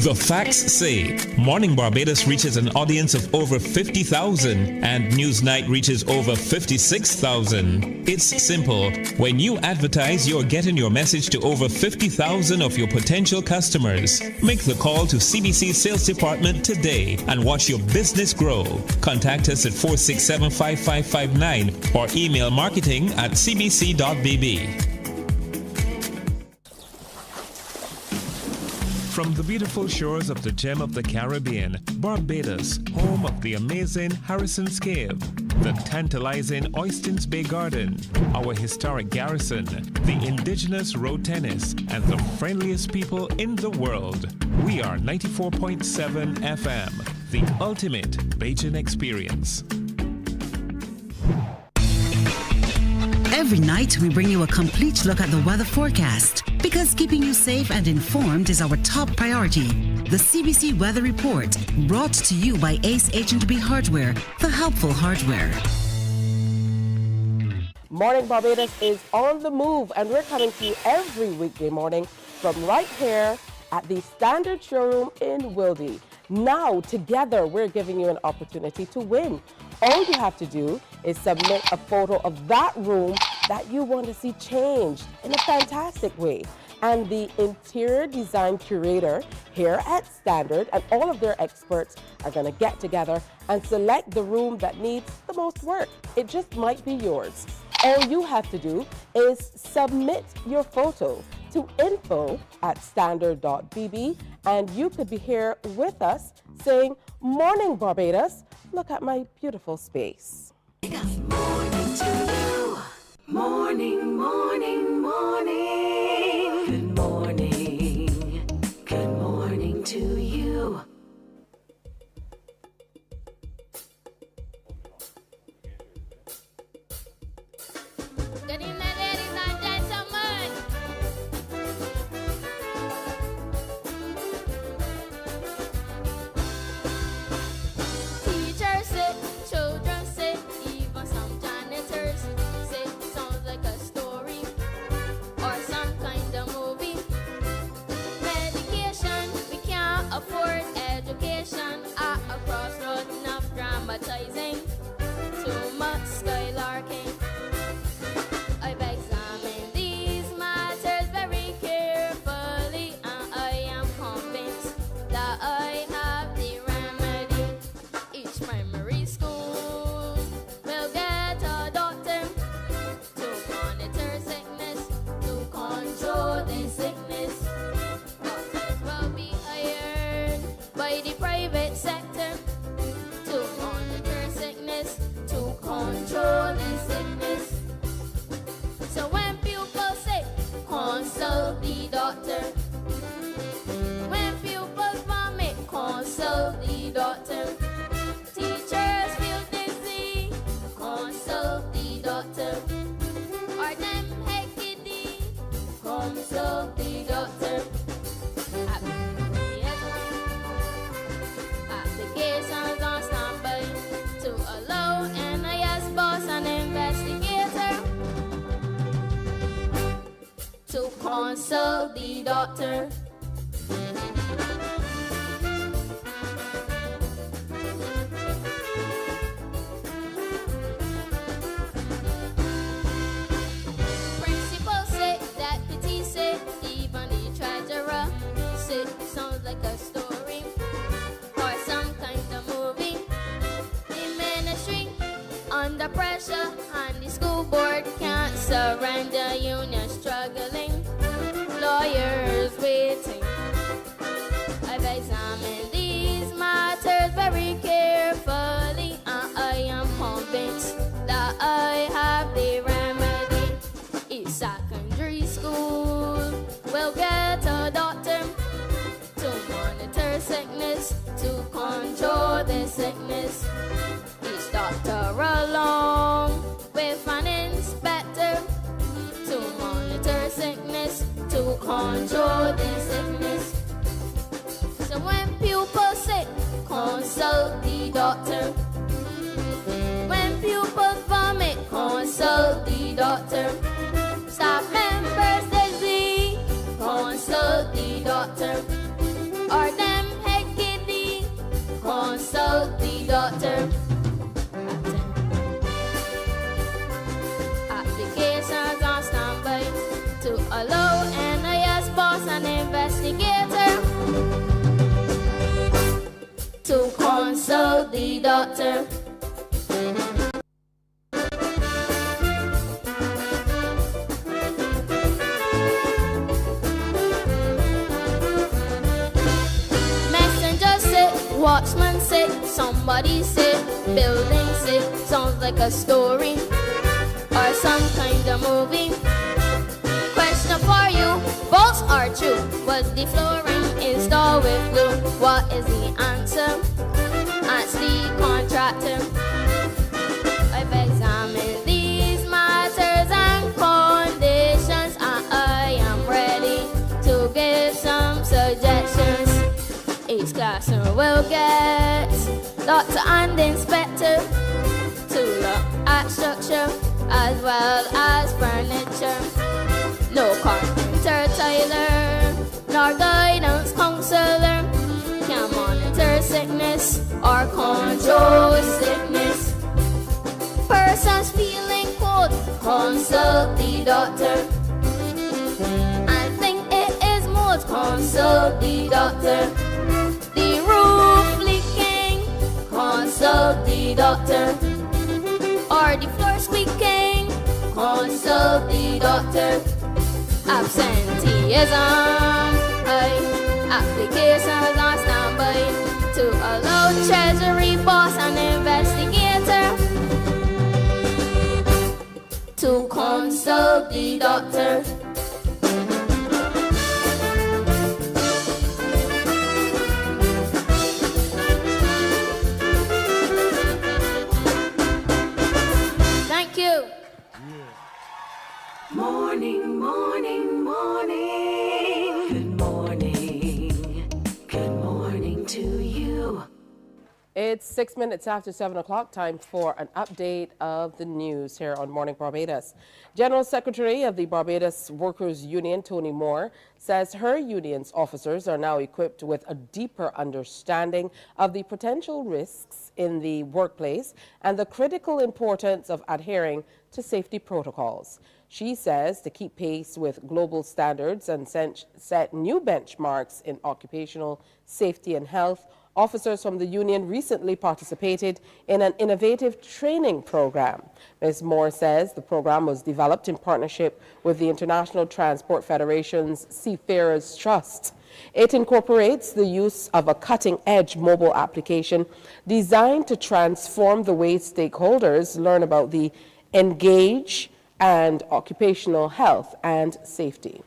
The facts say Morning Barbados reaches an audience of over 50,000 and Newsnight reaches over 56,000. It's simple. When you advertise, you're getting your message to over 50,000 of your potential customers. Make the call to CBC Sales Department today and watch your business grow. Contact us at 467-5559 or email marketing@cbc.bb. From the beautiful shores of the gem of the Caribbean, Barbados, home of the amazing Harrison's Cave, the tantalizing Oystins Bay Garden, our historic garrison, the indigenous road tennis, and the friendliest people in the world. We are 94.7 FM, the ultimate Bajan experience. Every night, we bring you a complete look at the weather forecast because keeping you safe and informed is our top priority. The CBC Weather Report, brought to you by Ace H&B Hardware, the helpful hardware. Morning Barbados is on the move, and we're coming to you every weekday morning from right here at the Standard Showroom in Wildey. Now, together, we're giving you an opportunity to win. All you have to do is submit a photo of that room that you want to see changed in a fantastic way. And the interior design curator here at Standard and all of their experts are going to get together and select the room that needs the most work. It just might be yours. All you have to do is submit your photo to info@standard.bb, and you could be here with us saying, "Morning Barbados, look at my beautiful space." Morning to you. Morning, morning, morning. Good morning. Good morning to you. Good evening, ladies and gentlemen. Teachers say, children say, even some janitors say, sounds like a story or some kind of movie. Medication, we can't afford education at a crossroad, enough dramatizing, too much skylarking. I've examined these matters very carefully, and I am convinced that I have the remedy. Each primary school will get a doctor to monitor sickness, to control the sickness. Doctors will be hired by the private sector to monitor sickness, to control the sickness. So when people say, consult the doctor. When people vomit, consult the doctor. Teachers feel dizzy, consult the doctor. Or them heckedy, consult the doctor. Applications on standby to allow NIS boss and investigator to consult the doctor. Principal say, deputy say, even the treasurer say, sounds like a story or some kind of movie. The ministry under pressure and the school board can't surrender, union struggling, lawyers waiting. I've examined these matters very carefully, and I am convinced that I have the remedy. Each secondary school will get a doctor to monitor sickness, to control the sickness. Each doctor along with an inspector to monitor sickness, to control the sickness. So when pupils say, consult the doctor. When pupils vomit, consult the doctor. Staff members dizzy, consult the doctor. Or them heckedy, consult the doctor. Applications on standby to allow NIS boss and investigator to consult the doctor. Watchman say, somebody say, building say, sounds like a story or some kind of movie. Question for you, false or true? Was the flooring installed with glue? What is the answer? Ask the contractor. I've examined these matters and conditions, and I am ready to give some suggestions. Each classroom will get doctor and inspector to look at structure as well as furniture. No carpenter, tailor, nor guidance counselor can monitor sickness or control sickness. Persons feeling cold, consult the doctor. And think it is mold, consult the doctor. The roof leaking, consult the doctor. Or the floor squeaking, consult the doctor. Absenteeism, applications on standby to allow Treasury boss and investigator to consult the doctor. Thank you. Morning, morning, morning. Good morning. Good morning to you. It's 6 minutes after 7 o'clock, time for an update of the news here on Morning Barbados. General Secretary of the Barbados Workers Union, Tony Moore, says her union's officers are now equipped with a deeper understanding of the potential risks in the workplace and the critical importance of adhering to safety protocols. She says to keep pace with global standards and set new benchmarks in occupational safety and health, officers from the union recently participated in an innovative training program. Ms. Moore says the program was developed in partnership with the International Transport Federation's Seafarers Trust. It incorporates the use of a cutting-edge mobile application designed to transform the way stakeholders learn about the engage and occupational health and safety.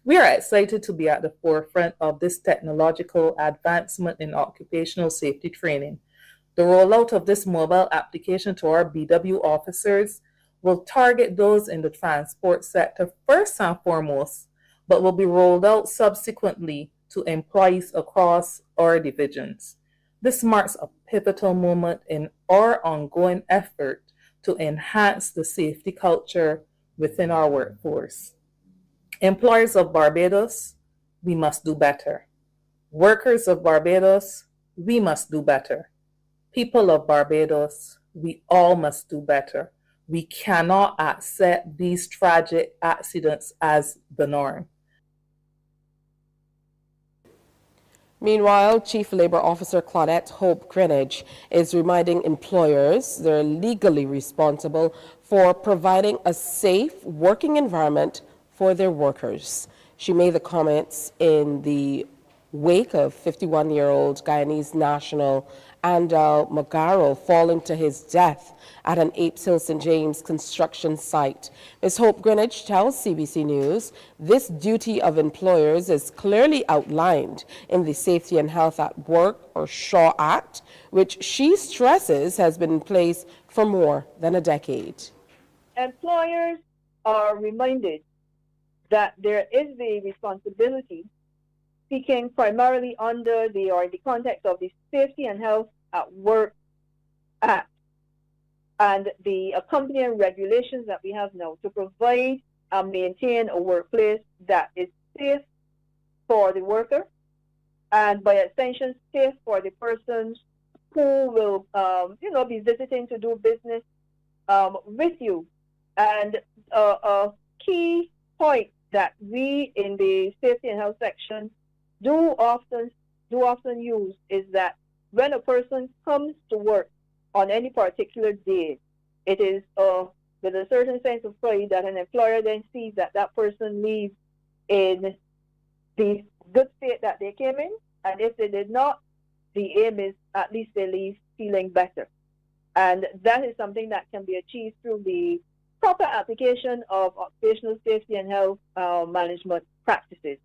We are excited to be at the forefront of this technological advancement in occupational safety training. The rollout of this mobile application to our BW officers will target those in the transport sector first and foremost, but will be rolled out subsequently to employees across our divisions. This marks a pivotal moment in our ongoing effort to enhance the safety culture within our workforce. Employers of Barbados, we must do better. Workers of Barbados, we must do better. People of Barbados, we all must do better. We cannot accept these tragic accidents as the norm. Meanwhile, Chief Labor Officer Claudette Hope Greenwich is reminding employers they're legally responsible for providing a safe working environment for their workers. She made the comments in the wake of 51-year-old Guyanese national Andal Magaro falling to his death at an Apes Hill St. James construction site. Ms. Hope Greenwich tells CBC News this duty of employers is clearly outlined in the Safety and Health at Work, or SHAW Act, which she stresses has been in place for more than a decade. Employers are reminded that there is the responsibility speaking primarily under the context of the Safety and Health at Work Act and the accompanying regulations that we have now to provide and maintain a workplace that is safe for the worker and by extension safe for the persons who will be visiting to do business with you. And a key point that we in the Safety and Health section do often use is that when a person comes to work on any particular day, it is with a certain sense of pride that an employer then sees that that person leaves in the good state that they came in, and if they did not, the aim is at least they leave feeling better. And that is something that can be achieved through the proper application of occupational safety and health management practices.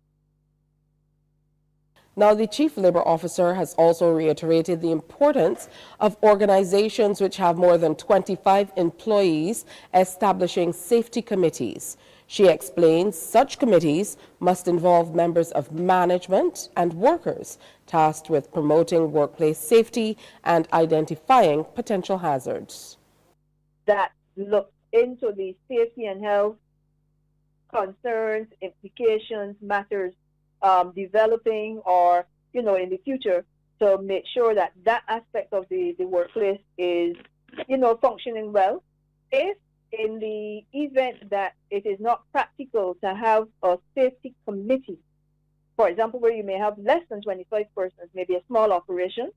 Now, the Chief Labor Officer has also reiterated the importance of organizations which have more than 25 employees establishing safety committees. She explains such committees must involve members of management and workers tasked with promoting workplace safety and identifying potential hazards. That look into the safety and health concerns, implications, matters developing or, in the future, to make sure that that aspect of the workplace is, functioning well. If in the event that it is not practical to have a safety committee, for example, where you may have less than 25 persons, maybe a small operation,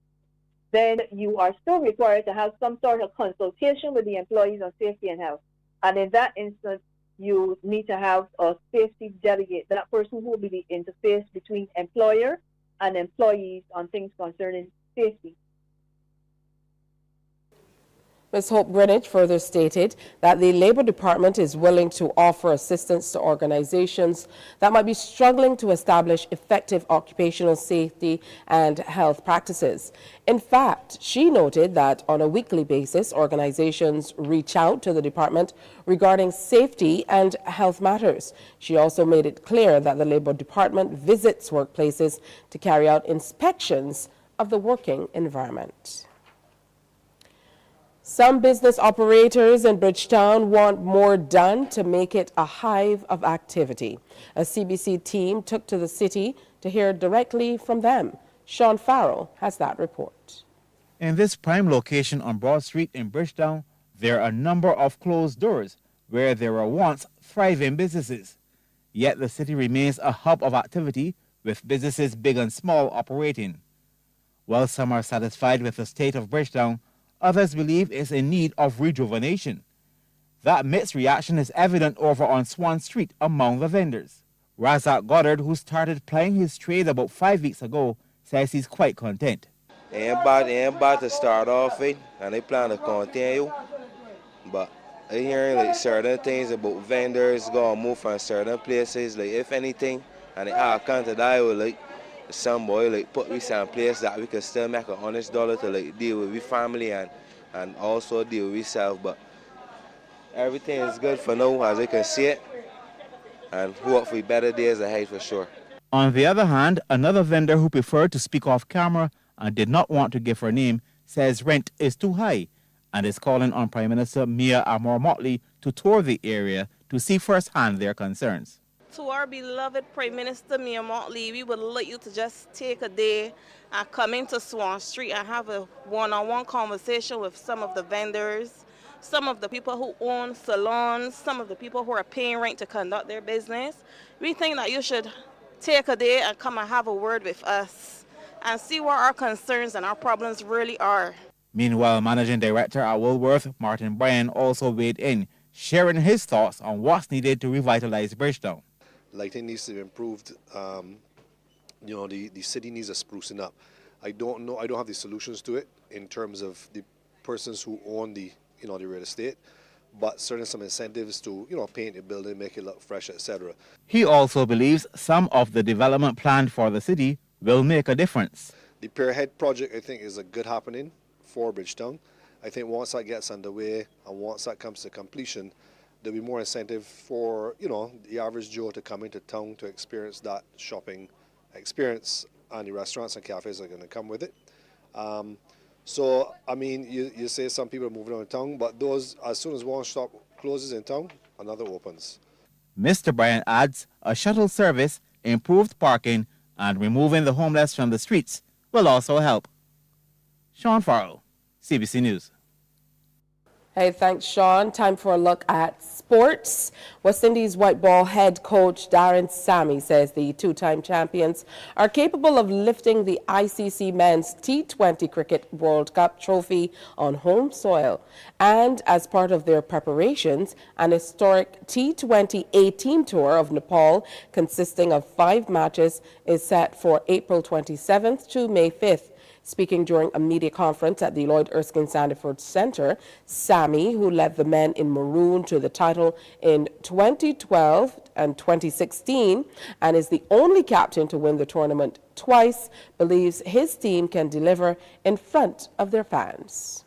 then you are still required to have some sort of consultation with the employees on safety and health. And in that instance, you need to have a safety delegate, that person who will be the interface between employer and employees on things concerning safety. Ms. Hope Greenwich further stated that the Labor Department is willing to offer assistance to organizations that might be struggling to establish effective occupational safety and health practices. In fact, she noted that on a weekly basis, organizations reach out to the department regarding safety and health matters. She also made it clear that the Labor Department visits workplaces to carry out inspections of the working environment. Some business operators in Bridgetown want more done to make it a hive of activity. A CBC team took to the city to hear directly from them. Sean Farrell has that report. In this prime location on Broad Street in Bridgetown, there are a number of closed doors where there were once thriving businesses. Yet the city remains a hub of activity with businesses big and small operating. While some are satisfied with the state of Bridgetown, others believe it's in need of rejuvenation. That mixed reaction is evident over on Swan Street among the vendors. Razak Goddard, who started plying his trade about 5 weeks ago, says he's quite content. Ain't bad to start off with, and they plan to continue. But I hearing certain things about vendors going to move from certain places, if anything, and they all come to die some boy put we some place that we can still make an honest dollar to deal with we family and also deal with ourselves. But everything is good for now as you can see it, and hopefully better days ahead for sure. On the other hand, another vendor who preferred to speak off camera and did not want to give her name says rent is too high and is calling on Prime Minister Mia Amor-Motley to tour the area to see firsthand their concerns. To our beloved Prime Minister Mia Motley, we would like you to just take a day and come into Swan Street and have a one-on-one conversation with some of the vendors, some of the people who own salons, some of the people who are paying rent to conduct their business. We think that you should take a day and come and have a word with us and see what our concerns and our problems really are. Meanwhile, Managing Director at Woolworth, Martin Bryan, also weighed in, sharing his thoughts on what's needed to revitalize Bridgetown. Lighting needs to be improved. The city needs a sprucing up. I don't have the solutions to it in terms of the persons who own the real estate, but certainly some incentives to paint the building, make it look fresh, etc. He also believes some of the development planned for the city will make a difference. The Pierhead project, I think, is a good happening for Bridgetown. I think once that gets underway and once that comes to completion, there'll be more incentive for the average Joe to come into town to experience that shopping experience, and the restaurants and cafes are going to come with it. So I mean, you say some people are moving around town, but those, as soon as one shop closes in town, another opens. Mr. Bryan adds a shuttle service, improved parking, and removing the homeless from the streets will also help. Sean Farrell, CBC News. Hey, thanks, Sean. Time for a look at sports. West Indies white ball head coach Darren Sammy says the two-time champions are capable of lifting the ICC Men's T20 Cricket World Cup trophy on home soil. And as part of their preparations, an historic T20 A-Team tour of Nepal consisting of 5 matches is set for April 27th to May 5th. Speaking during a media conference at the Lloyd Erskine Sandiford Center, Sammy, who led the men in maroon to the title in 2012 and 2016 and is the only captain to win the tournament twice, believes his team can deliver in front of their fans.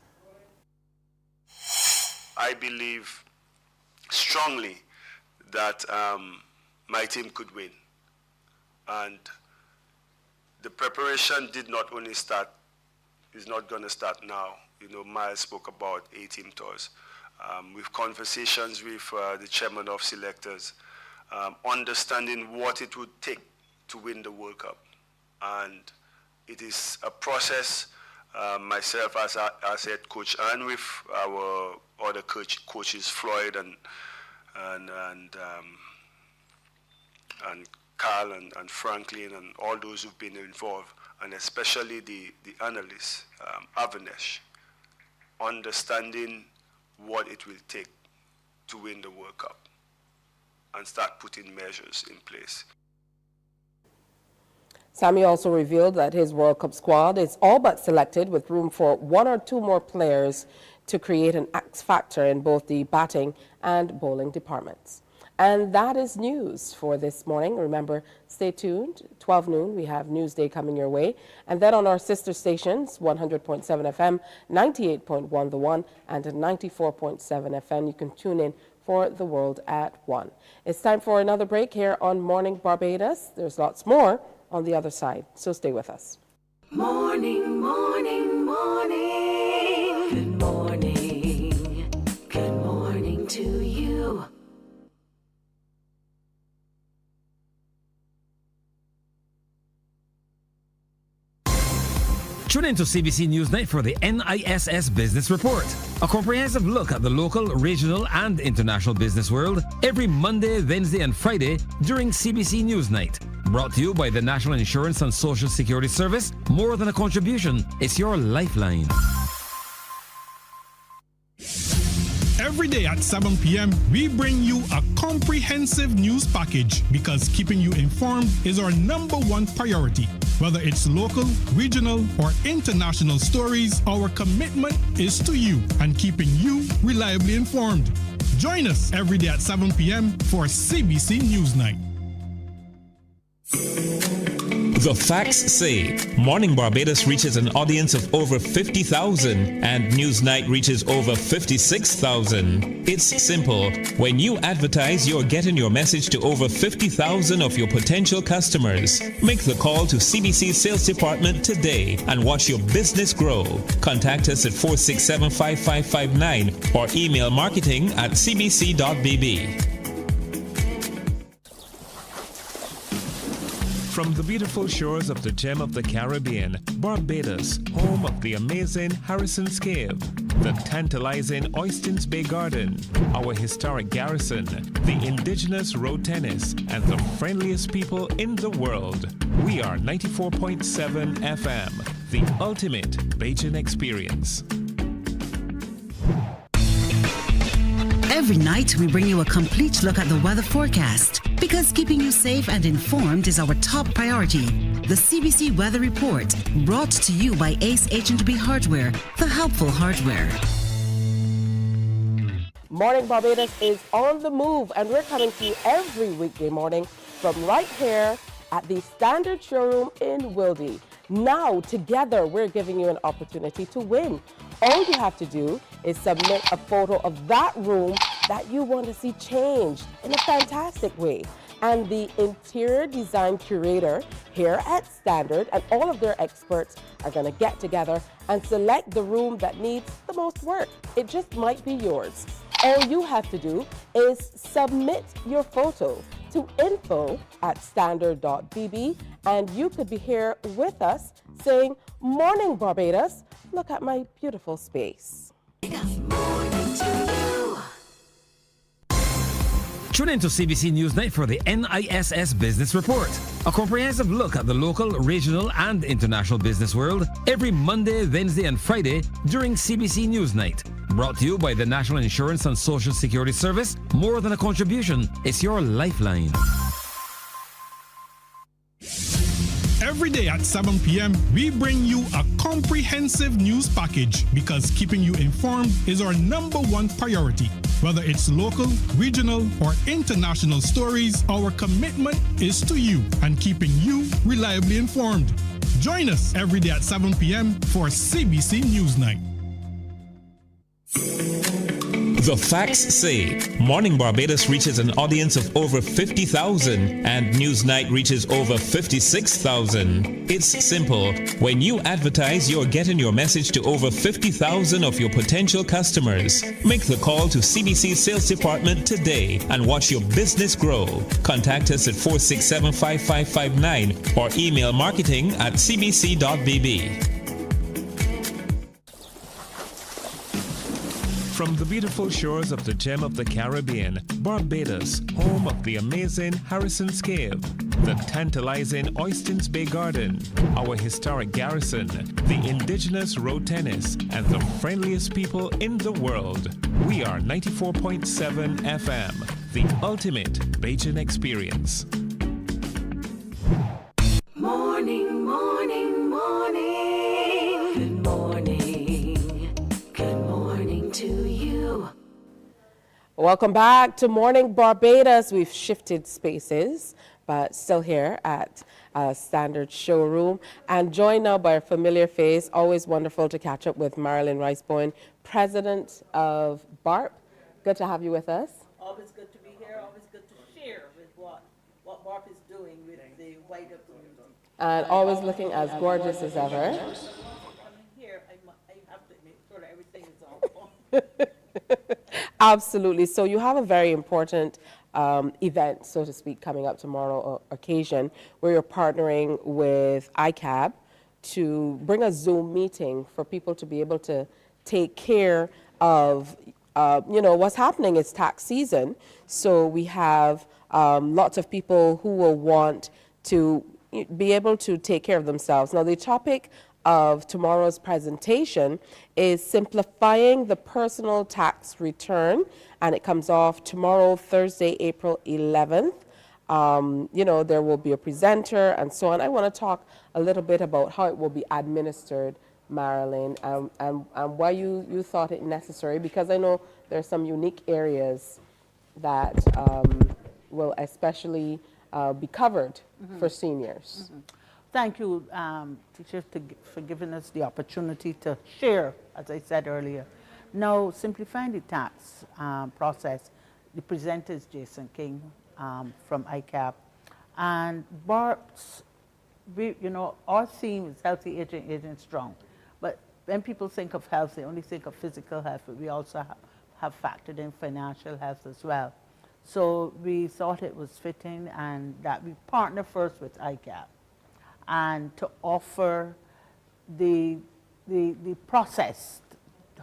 I believe strongly that my team could win. And the preparation did not only start, is not going to start now. You know, Miles spoke about 18 tours. With conversations with the chairman of selectors, understanding what it would take to win the World Cup. And it is a process, myself as head coach and with our other coaches, Floyd and Carl and Franklin and all those who've been involved, and especially the analysts, Avanesh, understanding what it will take to win the World Cup and start putting measures in place. Sammy also revealed that his World Cup squad is all but selected, with room for one or two more players to create an X factor in both the batting and bowling departments. And that is news for this morning. Remember, stay tuned. 12 noon, we have Newsday coming your way. And then on our sister stations, 100.7 FM, 98.1 The One, and 94.7 FM, you can tune in for The World at 1. It's time for another break here on Morning Barbados. There's lots more on the other side, so stay with us. Morning, morning, morning. Good morning. Good morning to you. Tune in to CBC Newsnight for the NISS Business Report, a comprehensive look at the local, regional, and international business world every Monday, Wednesday, and Friday during CBC Newsnight. Brought to you by the National Insurance and Social Security Service. More than a contribution, it's your lifeline. Every day at 7 p.m., we bring you a comprehensive news package because keeping you informed is our #1 priority. Whether it's local, regional, or international stories, our commitment is to you and keeping you reliably informed. Join us every day at 7 p.m. for CBC Newsnight. The facts say Morning Barbados reaches an audience of over 50,000 and Newsnight reaches over 56,000. It's simple. When you advertise, you're getting your message to over 50,000 of your potential customers. Make the call to CBC Sales Department today and watch your business grow. Contact us at 467-5559 or email marketing@cbc.bb. From the beautiful shores of the gem of the Caribbean, Barbados, home of the amazing Harrison's Cave, the tantalizing Oystins Bay Garden, our historic garrison, the indigenous road tennis, and the friendliest people in the world. We are 94.7 FM, the ultimate Bajan experience. Every night, we bring you a complete look at the weather forecast because keeping you safe and informed is our top priority. The CBC Weather Report, brought to you by Ace H&B Hardware, the helpful hardware. Morning Barbados is on the move, and we're coming to you every weekday morning from right here at the Standard Showroom in Wildey. Now, together, we're giving you an opportunity to win. All you have to do is submit a photo of that room that you want to see changed in a fantastic way. And the interior design curator here at Standard and all of their experts are going to get together and select the room that needs the most work. It just might be yours. All you have to do is submit your photo to info@standard.bb, and you could be here with us saying, "Morning Barbados, look at my beautiful space." Morning to you. Tune in to CBC Newsnight for the NISS Business Report, a comprehensive look at the local, regional, and international business world every Monday, Wednesday, and Friday during CBC Newsnight. Brought to you by the National Insurance and Social Security Service. More than a contribution, it's your lifeline. Every day at 7 p.m., we bring you a comprehensive news package because keeping you informed is our #1 priority. Whether it's local, regional, or international stories, our commitment is to you and keeping you reliably informed. Join us every day at 7 p.m. for CBC Newsnight. The facts say Morning Barbados reaches an audience of over 50,000 and Newsnight reaches over 56,000. It's simple. When you advertise, you're getting your message to over 50,000 of your potential customers. Make the call to CBC Sales Department today and watch your business grow. Contact us at 467-5559 or email marketing@cbc.bb. From the beautiful shores of the gem of the Caribbean, Barbados, home of the amazing Harrison's Cave, the tantalizing Oystins Bay Garden, our historic garrison, the indigenous road tennis, and the friendliest people in the world. We are 94.7 FM, the ultimate Bajan experience. Morning, morning, morning. Good morning. Good morning to you. Welcome back to Morning Barbados. We've shifted spaces, but still here at Standard Showroom and joined now by a familiar face. Always wonderful to catch up with Marilyn Riceboyne, President of BARP. Good to have you with us. Always good to be here. Always good to share with what BARP is doing with the wider community. And always looking as gorgeous as ever. Coming here, I have to make sure that everything is on point. Absolutely. So you have a very important event, so to speak, coming up tomorrow occasion where you're partnering with ICAB to bring a Zoom meeting for people to be able to take care of, what's happening. It's tax season. So we have lots of people who will want to be able to take care of themselves. Now, the topic of tomorrow's presentation is simplifying the personal tax return, and it comes off tomorrow, Thursday, April 11th. There will be a presenter and so on. I want to talk a little bit about how it will be administered, Marilyn, and why you thought it necessary, because I know there are some unique areas that will especially be covered for seniors. Thank you, teachers, for giving us the opportunity to share, as I said earlier. Now, simplifying the tax process, the presenter is Jason King from ICAP. And BARP's, our theme is healthy aging, aging strong. But when people think of health, they only think of physical health, but we also have factored in financial health as well. So we thought it was fitting and that we partner first with ICAP and to offer the process,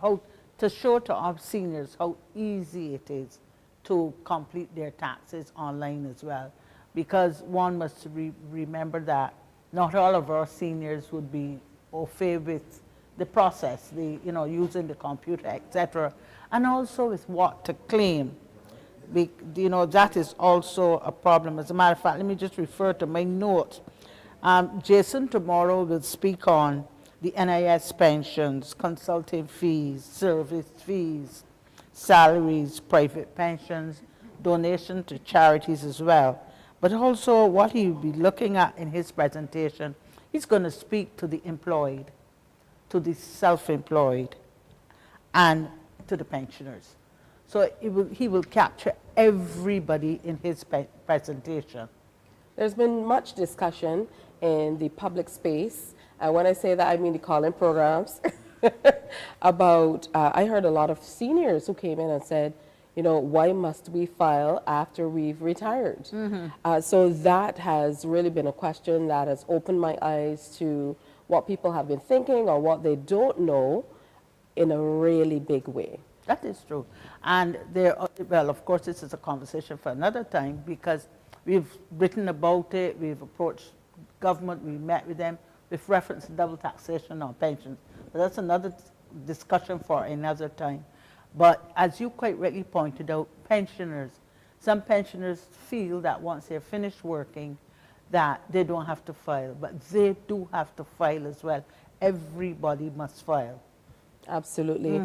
how to show to our seniors how easy it is to complete their taxes online as well. Because one must remember that not all of our seniors would be au fait with the process, using the computer, etc. And also with what to claim. That is also a problem. As a matter of fact, let me just refer to my notes. Jason tomorrow will speak on the NIS pensions, consulting fees, service fees, salaries, private pensions, donation to charities as well. But also what he will be looking at in his presentation, he's going to speak to the employed, to the self-employed, and to the pensioners. So he will capture everybody in his presentation. There's been much discussion in the public space, and when I say that, I mean the call-in programs, about, I heard a lot of seniors who came in and said, why must we file after we've retired? So that has really been a question that has opened my eyes to what people have been thinking or what they don't know in a really big way. That is true. And of course, this is a conversation for another time because we've written about it, we've approached government, we met with them with reference to double taxation on pensions. But that's another discussion for another time. But as you quite rightly pointed out, pensioners, some pensioners feel that once they're finished working, that they don't have to file, but they do have to file as well. Everybody must file. Absolutely.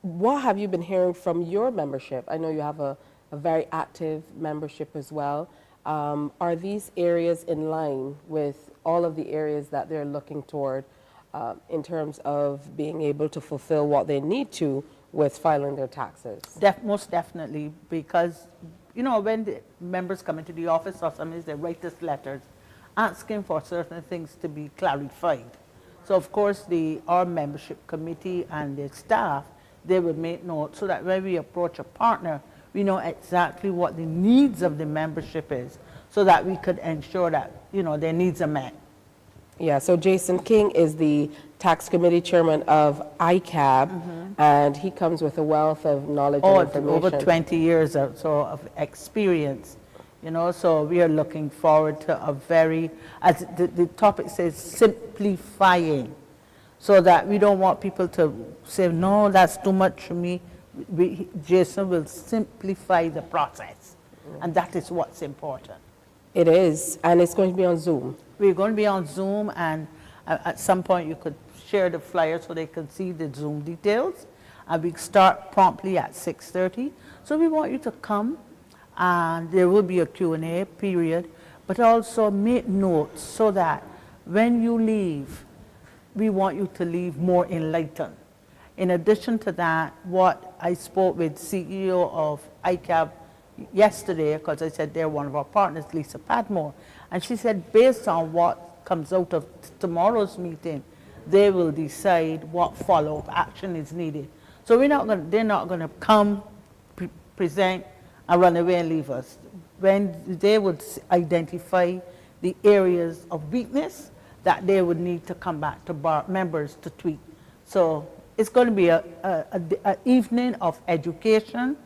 What have you been hearing from your membership? I know you have a very active membership as well. Are these areas in line with all of the areas that they're looking toward in terms of being able to fulfill what they need to with filing their taxes? Most definitely, because you know, when the members come into the office or sometimes they write us letters asking for certain things to be clarified. So of course our membership committee and the staff, they would make notes so that when we approach a partner, we know exactly what the needs of the membership is, so that we could ensure that, you know, their needs are met. Yeah, so Jason King is the tax committee chairman of ICAB, and he comes with a wealth of knowledge and information. Over 20 years or so of experience, you know, so we are looking forward to a very, as the topic says, simplifying, so that we don't want people to say, no, that's too much for me. Jason will simplify the process, and that is what's important. It is, and it's going to be on Zoom. We're going to be on Zoom, and at some point you could share the flyer so they can see the Zoom details. And we start promptly at 6:30. So we want you to come, and there will be a Q&A period, but also make notes so that when you leave, we want you to leave more enlightened. In addition to that, what I spoke with CEO of ICAB yesterday, because I said they're one of our partners, Lisa Padmore, and she said based on what comes out of tomorrow's meeting, they will decide what follow-up action is needed. So they're not going to come, present, and run away and leave us. When they would identify the areas of weakness that they would need to come back to members to tweak. So it's going to be an evening of education.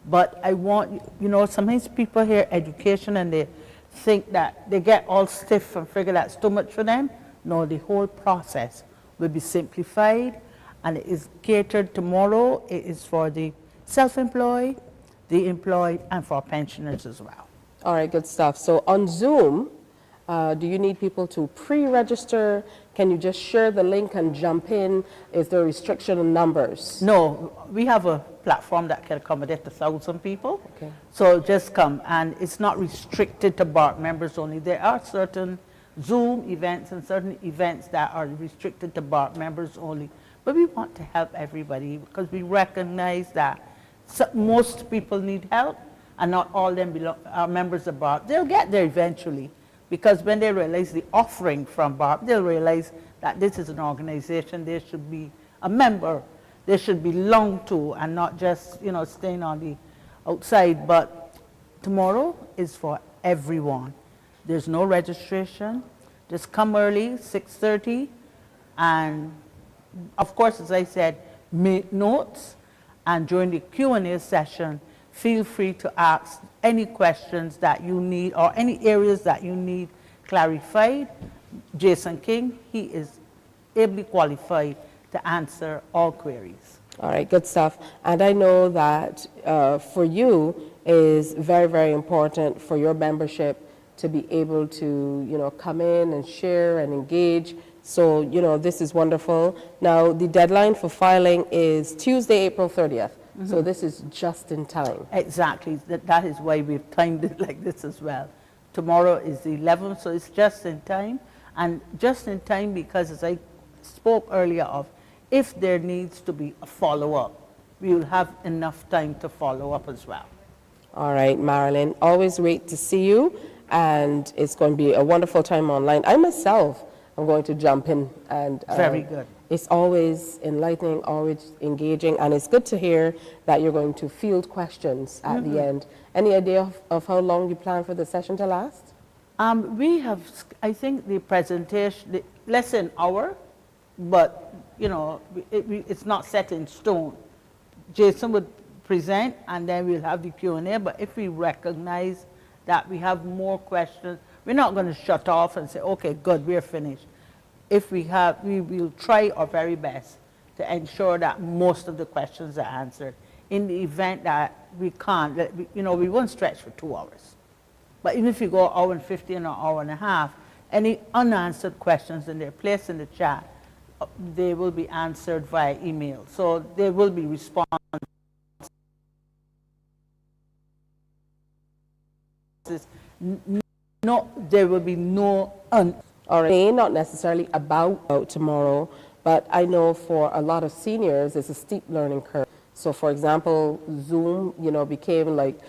But I want, you know, sometimes people hear education and they think that they get all stiff and figure that's too much for them. No, the whole process will be simplified, and it is catered tomorrow. It is for the self-employed, the employed, and for pensioners as well. All right, good stuff. So on Zoom, do you need people to pre-register? Can you just share the link and jump in? Is there a restriction on numbers? No, we have a platform that can accommodate 1,000 people. Okay. So just come, and it's not restricted to BART members only. There are certain Zoom events and certain events that are restricted to BART members only. But we want to help everybody because we recognize that most people need help, and not all them are members of BART. They'll get there eventually, because when they realize the offering from BART, they'll realize that this is an organization they should be a member, they should belong to, and not just, you know, staying on the outside. But tomorrow is for everyone. There's no registration. Just come early, 6:30, and of course, as I said, make notes, and during the Q&A session, feel free to ask any questions that you need or any areas that you need clarified. Jason King, he is ably qualified to answer all queries. All right, good stuff. And I know that for you is very, very important for your membership to be able to, you know, come in and share and engage. So, you know, this is wonderful. Now, the deadline for filing is Tuesday, April 30th. So this is just in time. Exactly. That is why we've timed it like this as well. Tomorrow is the 11th, so it's just in time. And just in time because, as I spoke earlier of, if there needs to be a follow-up, we will have enough time to follow up as well. All right, Marilyn, always great to see you. And it's going to be a wonderful time online. I myself am going to jump in. And very good. It's always enlightening, always engaging, and it's good to hear that you're going to field questions at the end. Any idea of how long you plan for the session to last? We have, I think, the presentation, less than an hour, but, you know, it's not set in stone. Jason would present, and then we'll have the Q&A, but if we recognize that we have more questions, we're not going to shut off and say, okay, good, we're finished. If we have, we will try our very best to ensure that most of the questions are answered. In the event that we can't, you know, we won't stretch for 2 hours. But even if you go 1 hour and 15 or 1.5 hours, any unanswered questions in there, placed in the chat, they will be answered via email. So there will be responses. No, there will be no Or not necessarily about tomorrow, but I know for a lot of seniors, it's a steep learning curve. So for example, Zoom, became like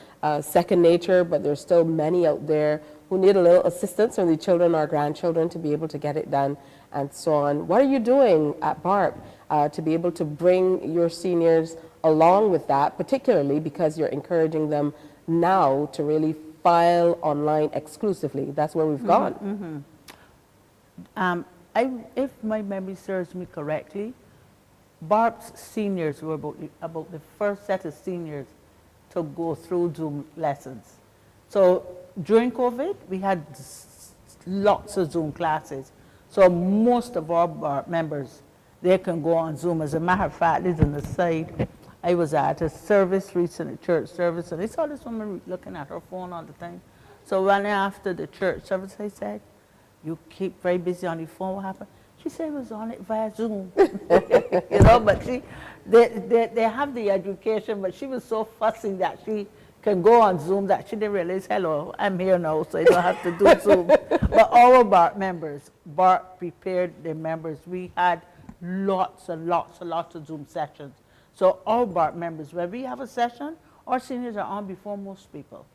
second nature, but there's still many out there who need a little assistance from the children or grandchildren to be able to get it done and so on. What are you doing at BARP to be able to bring your seniors along with that, particularly because you're encouraging them now to really file online exclusively? That's where we've gone. If my memory serves me correctly, BARP's seniors were about the first set of seniors to go through Zoom lessons. So during COVID, we had lots of Zoom classes. So most of our BARP members, they can go on Zoom. As a matter of fact, it's on the side. I was at a service recently, church service, and I saw this woman looking at her phone all the time. So when after the church service, I said, "You keep very busy on your phone, what happened?" She said it was on it via Zoom. But they have the education, but she was so fussy that she can go on Zoom that she didn't realize, hello, I'm here now, so I don't have to do Zoom. But our BARP members, BARP prepared their members. We had lots and lots of Zoom sessions. So our BARP members, when we have a session, our seniors are on before most people.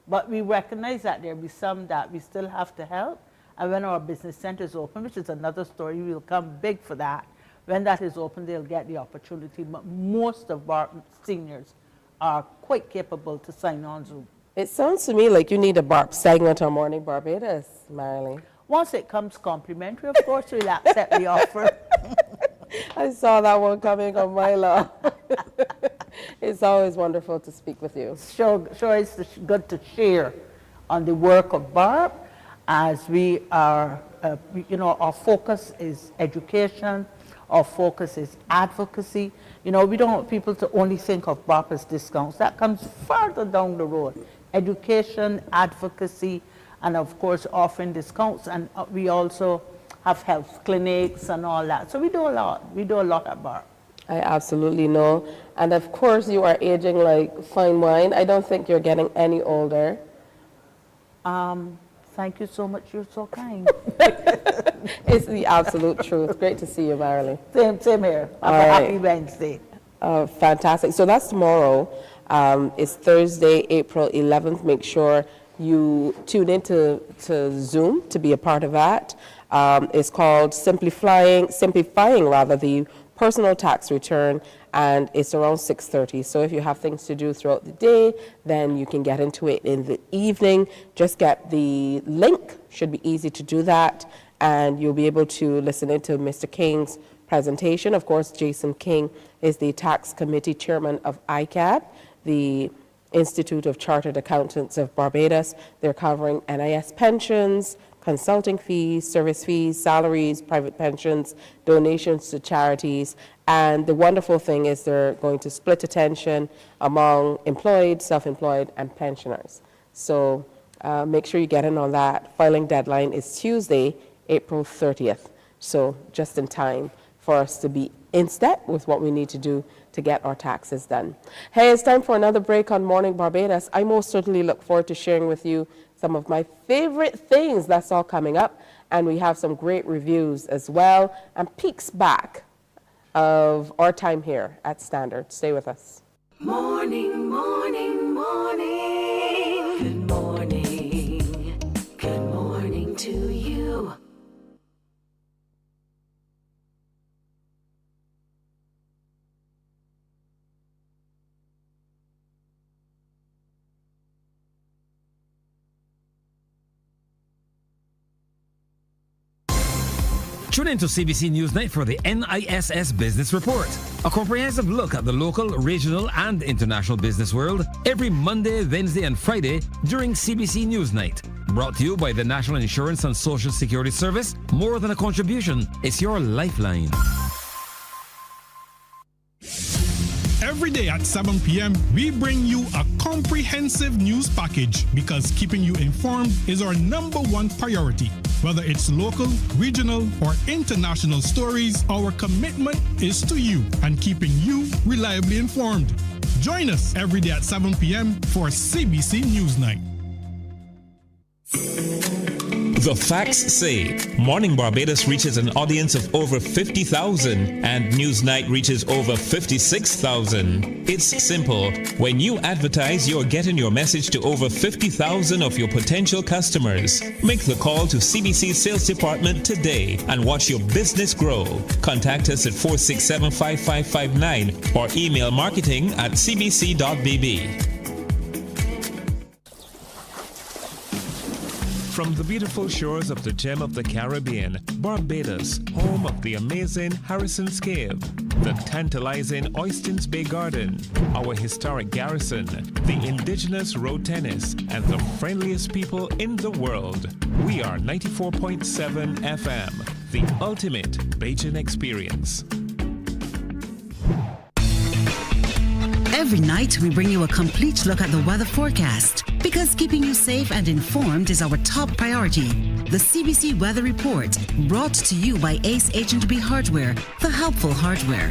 But we recognize that there will be some that we still have to help. And when our business centers open, which is another story, we'll come big for that. When that is open, they'll get the opportunity. But most of our seniors are quite capable to sign on Zoom. It sounds to me like you need a BARP segment on Morning Barbados, Marilyn. Once it comes complimentary, of course, we'll accept the offer. I saw that one coming on my law. It's always wonderful to speak with you. Sure, it's good to share on the work of BARP. As we are, our focus is education, our focus is advocacy. We don't want people to only think of BARP as discounts. That comes further down the road. Education, advocacy, and of course offering discounts. And we also have health clinics and all that. So we do a lot. We do a lot at BARP. I absolutely know. And of course you are aging like fine wine. I don't think you're getting any older. Thank you so much. You're so kind. It's the absolute truth. Great to see you, Marilyn. Same here. Have a happy Wednesday. Fantastic. So that's tomorrow. It's Thursday, April 11th. Make sure you tune into Zoom to be a part of that. It's called Simplifying the Personal Tax Return, and it's around 6:30. So if you have things to do throughout the day, then you can get into it in the evening. Just get the link. Should be easy to do that, and you'll be able to listen into Mr. King's presentation. Of course, Jason King is the Tax Committee Chairman of ICAB, the Institute of Chartered Accountants of Barbados. They're covering NIS pensions, consulting fees, service fees, salaries, private pensions, donations to charities. And the wonderful thing is they're going to split attention among employed, self-employed, and pensioners. So make sure you get in on that. Filing deadline is Tuesday, April 30th. So just in time for us to be in step with what we need to do to get our taxes done. Hey, it's time for another break on Morning Barbados. I most certainly look forward to sharing with you some of my favorite things. That's all coming up. And we have some great reviews as well and peeks back of our time here at Standard. Stay with us. Morning, morning, morning. Good morning. Good morning to you. Tune in to CBC Newsnight for the NISS Business Report, a comprehensive look at the local, regional, and international business world every Monday, Wednesday, and Friday during CBC Newsnight. Brought to you by the National Insurance and Social Security Service. More than a contribution, it's your lifeline. Every day at 7 p.m., we bring you a comprehensive news package because keeping you informed is our #1 priority. Whether it's local, regional, or international stories, our commitment is to you and keeping you reliably informed. Join us every day at 7 p.m. for CBC Newsnight. The facts say Morning Barbados reaches an audience of over 50,000 and Newsnight reaches over 56,000. It's simple. When you advertise, you're getting your message to over 50,000 of your potential customers. Make the call to CBC Sales Department today and watch your business grow. Contact us at 467-5559 or email marketing@cbc.bb. From the beautiful shores of the gem of the Caribbean, Barbados, home of the amazing Harrison's Cave, the tantalizing Oystins Bay Garden, our historic garrison, the indigenous road tennis, and the friendliest people in the world. We are 94.7 FM, the ultimate Bajan experience. Every night, we bring you a complete look at the weather forecast because keeping you safe and informed is our top priority. The CBC Weather Report, brought to you by Ace H&B Hardware, the helpful hardware.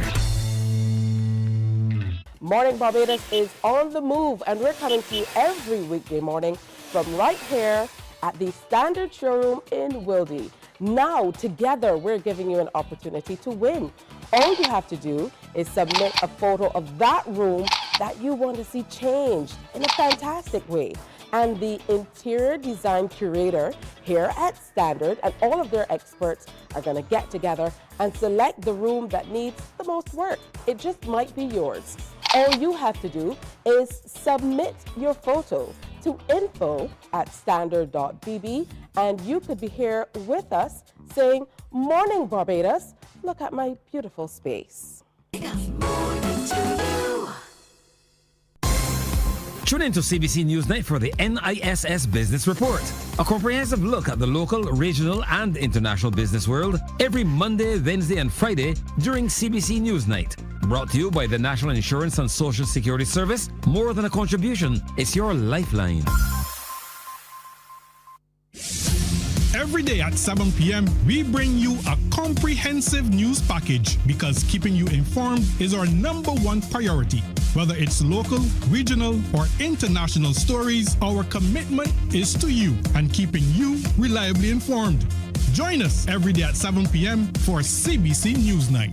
Morning Barbados is on the move, and we're coming to you every weekday morning from right here at the Standard Showroom in Wildey. Now, together, we're giving you an opportunity to win. All you have to do is submit a photo of that room that you want to see changed in a fantastic way. And the interior design curator here at Standard and all of their experts are going to get together and select the room that needs the most work. It just might be yours. All you have to do is submit your photo to info@standard.bb, and you could be here with us saying, "Morning Barbados, look at my beautiful space." Tune into CBC Newsnight for the NISS Business Report, a comprehensive look at the local, regional, and international business world every Monday, Wednesday, and Friday during CBC Newsnight. Brought to you by the National Insurance and Social Security Service. More than a contribution, it's your lifeline. Every day at 7 p.m., we bring you a comprehensive news package because keeping you informed is our #1 priority. Whether it's local, regional, or international stories, our commitment is to you and keeping you reliably informed. Join us every day at 7 p.m. for CBC Newsnight.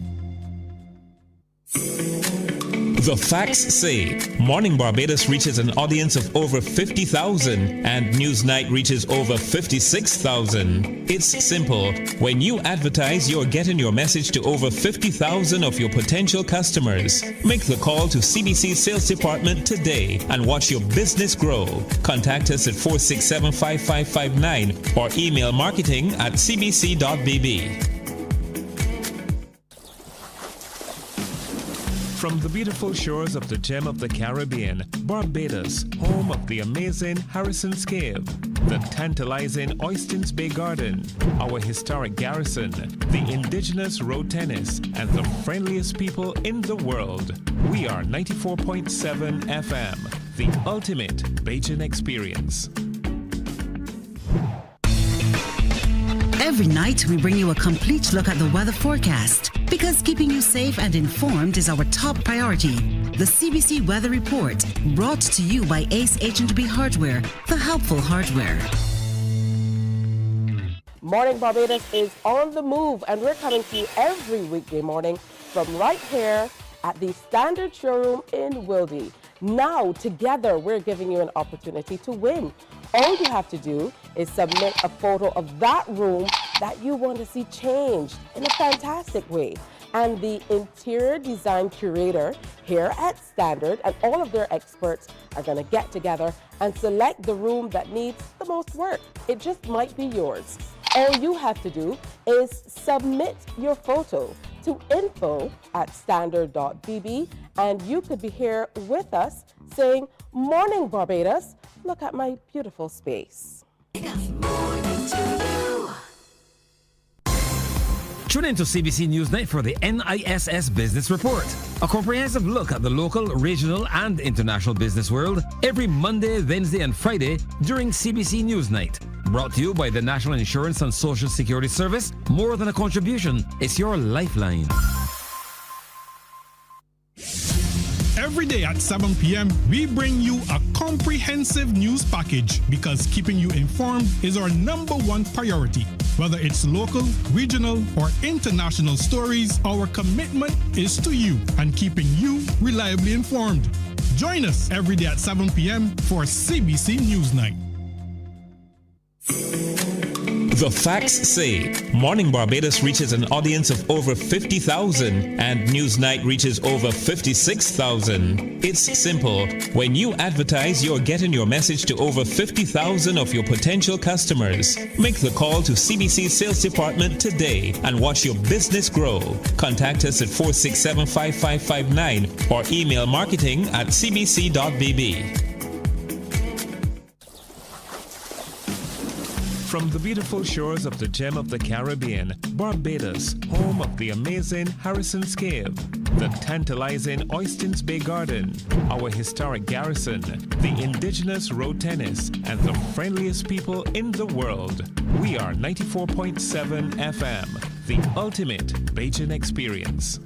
The facts say Morning Barbados reaches an audience of over 50,000 and Newsnight reaches over 56,000. It's simple. When you advertise, you're getting your message to over 50,000 of your potential customers. Make the call to CBC Sales Department today and watch your business grow. Contact us at 467-5559 or email marketing@cbc.bb. From the beautiful shores of the gem of the Caribbean, Barbados, home of the amazing Harrison's Cave, the tantalizing Oystins Bay Garden, our historic garrison, the indigenous road tennis, and the friendliest people in the world. We are 94.7 FM, the ultimate Bajan experience. Every night, we bring you a complete look at the weather forecast because keeping you safe and informed is our top priority. The CBC Weather Report, brought to you by Ace H&B Hardware, the helpful hardware. Morning Barbados is on the move, and we're coming to you every weekday morning from right here at the Standard Showroom in Wildey. Now, together, we're giving you an opportunity to win. All you have to do is submit a photo of that room that you want to see changed in a fantastic way. And the interior design curator here at Standard and all of their experts are going to get together and select the room that needs the most work. It just might be yours. All you have to do is submit your photo to info@standard.bb, and you could be here with us saying, "Morning Barbados, look at my beautiful space." Tune in to CBC Newsnight for the NISS Business Report, a comprehensive look at the local, regional, and international business world every Monday, Wednesday, and Friday during CBC Newsnight. Brought to you by the National Insurance and Social Security Service. More than a contribution, it's your lifeline. Every day at 7 p.m., we bring you a comprehensive news package because keeping you informed is our #1 priority. Whether it's local, regional, or international stories, our commitment is to you and keeping you reliably informed. Join us every day at 7 p.m. for CBC Newsnight. The facts say Morning Barbados reaches an audience of over 50,000 and Newsnight reaches over 56,000. It's simple. When you advertise, you're getting your message to over 50,000 of your potential customers. Make the call to CBC Sales Department today and watch your business grow. Contact us at 467-5559 or email marketing@cbc.bb. From the beautiful shores of the gem of the Caribbean, Barbados, home of the amazing Harrison's Cave, the tantalizing Oystins Bay Garden, our historic garrison, the indigenous road tennis, and the friendliest people in the world. We are 94.7 FM, the ultimate Bajan experience.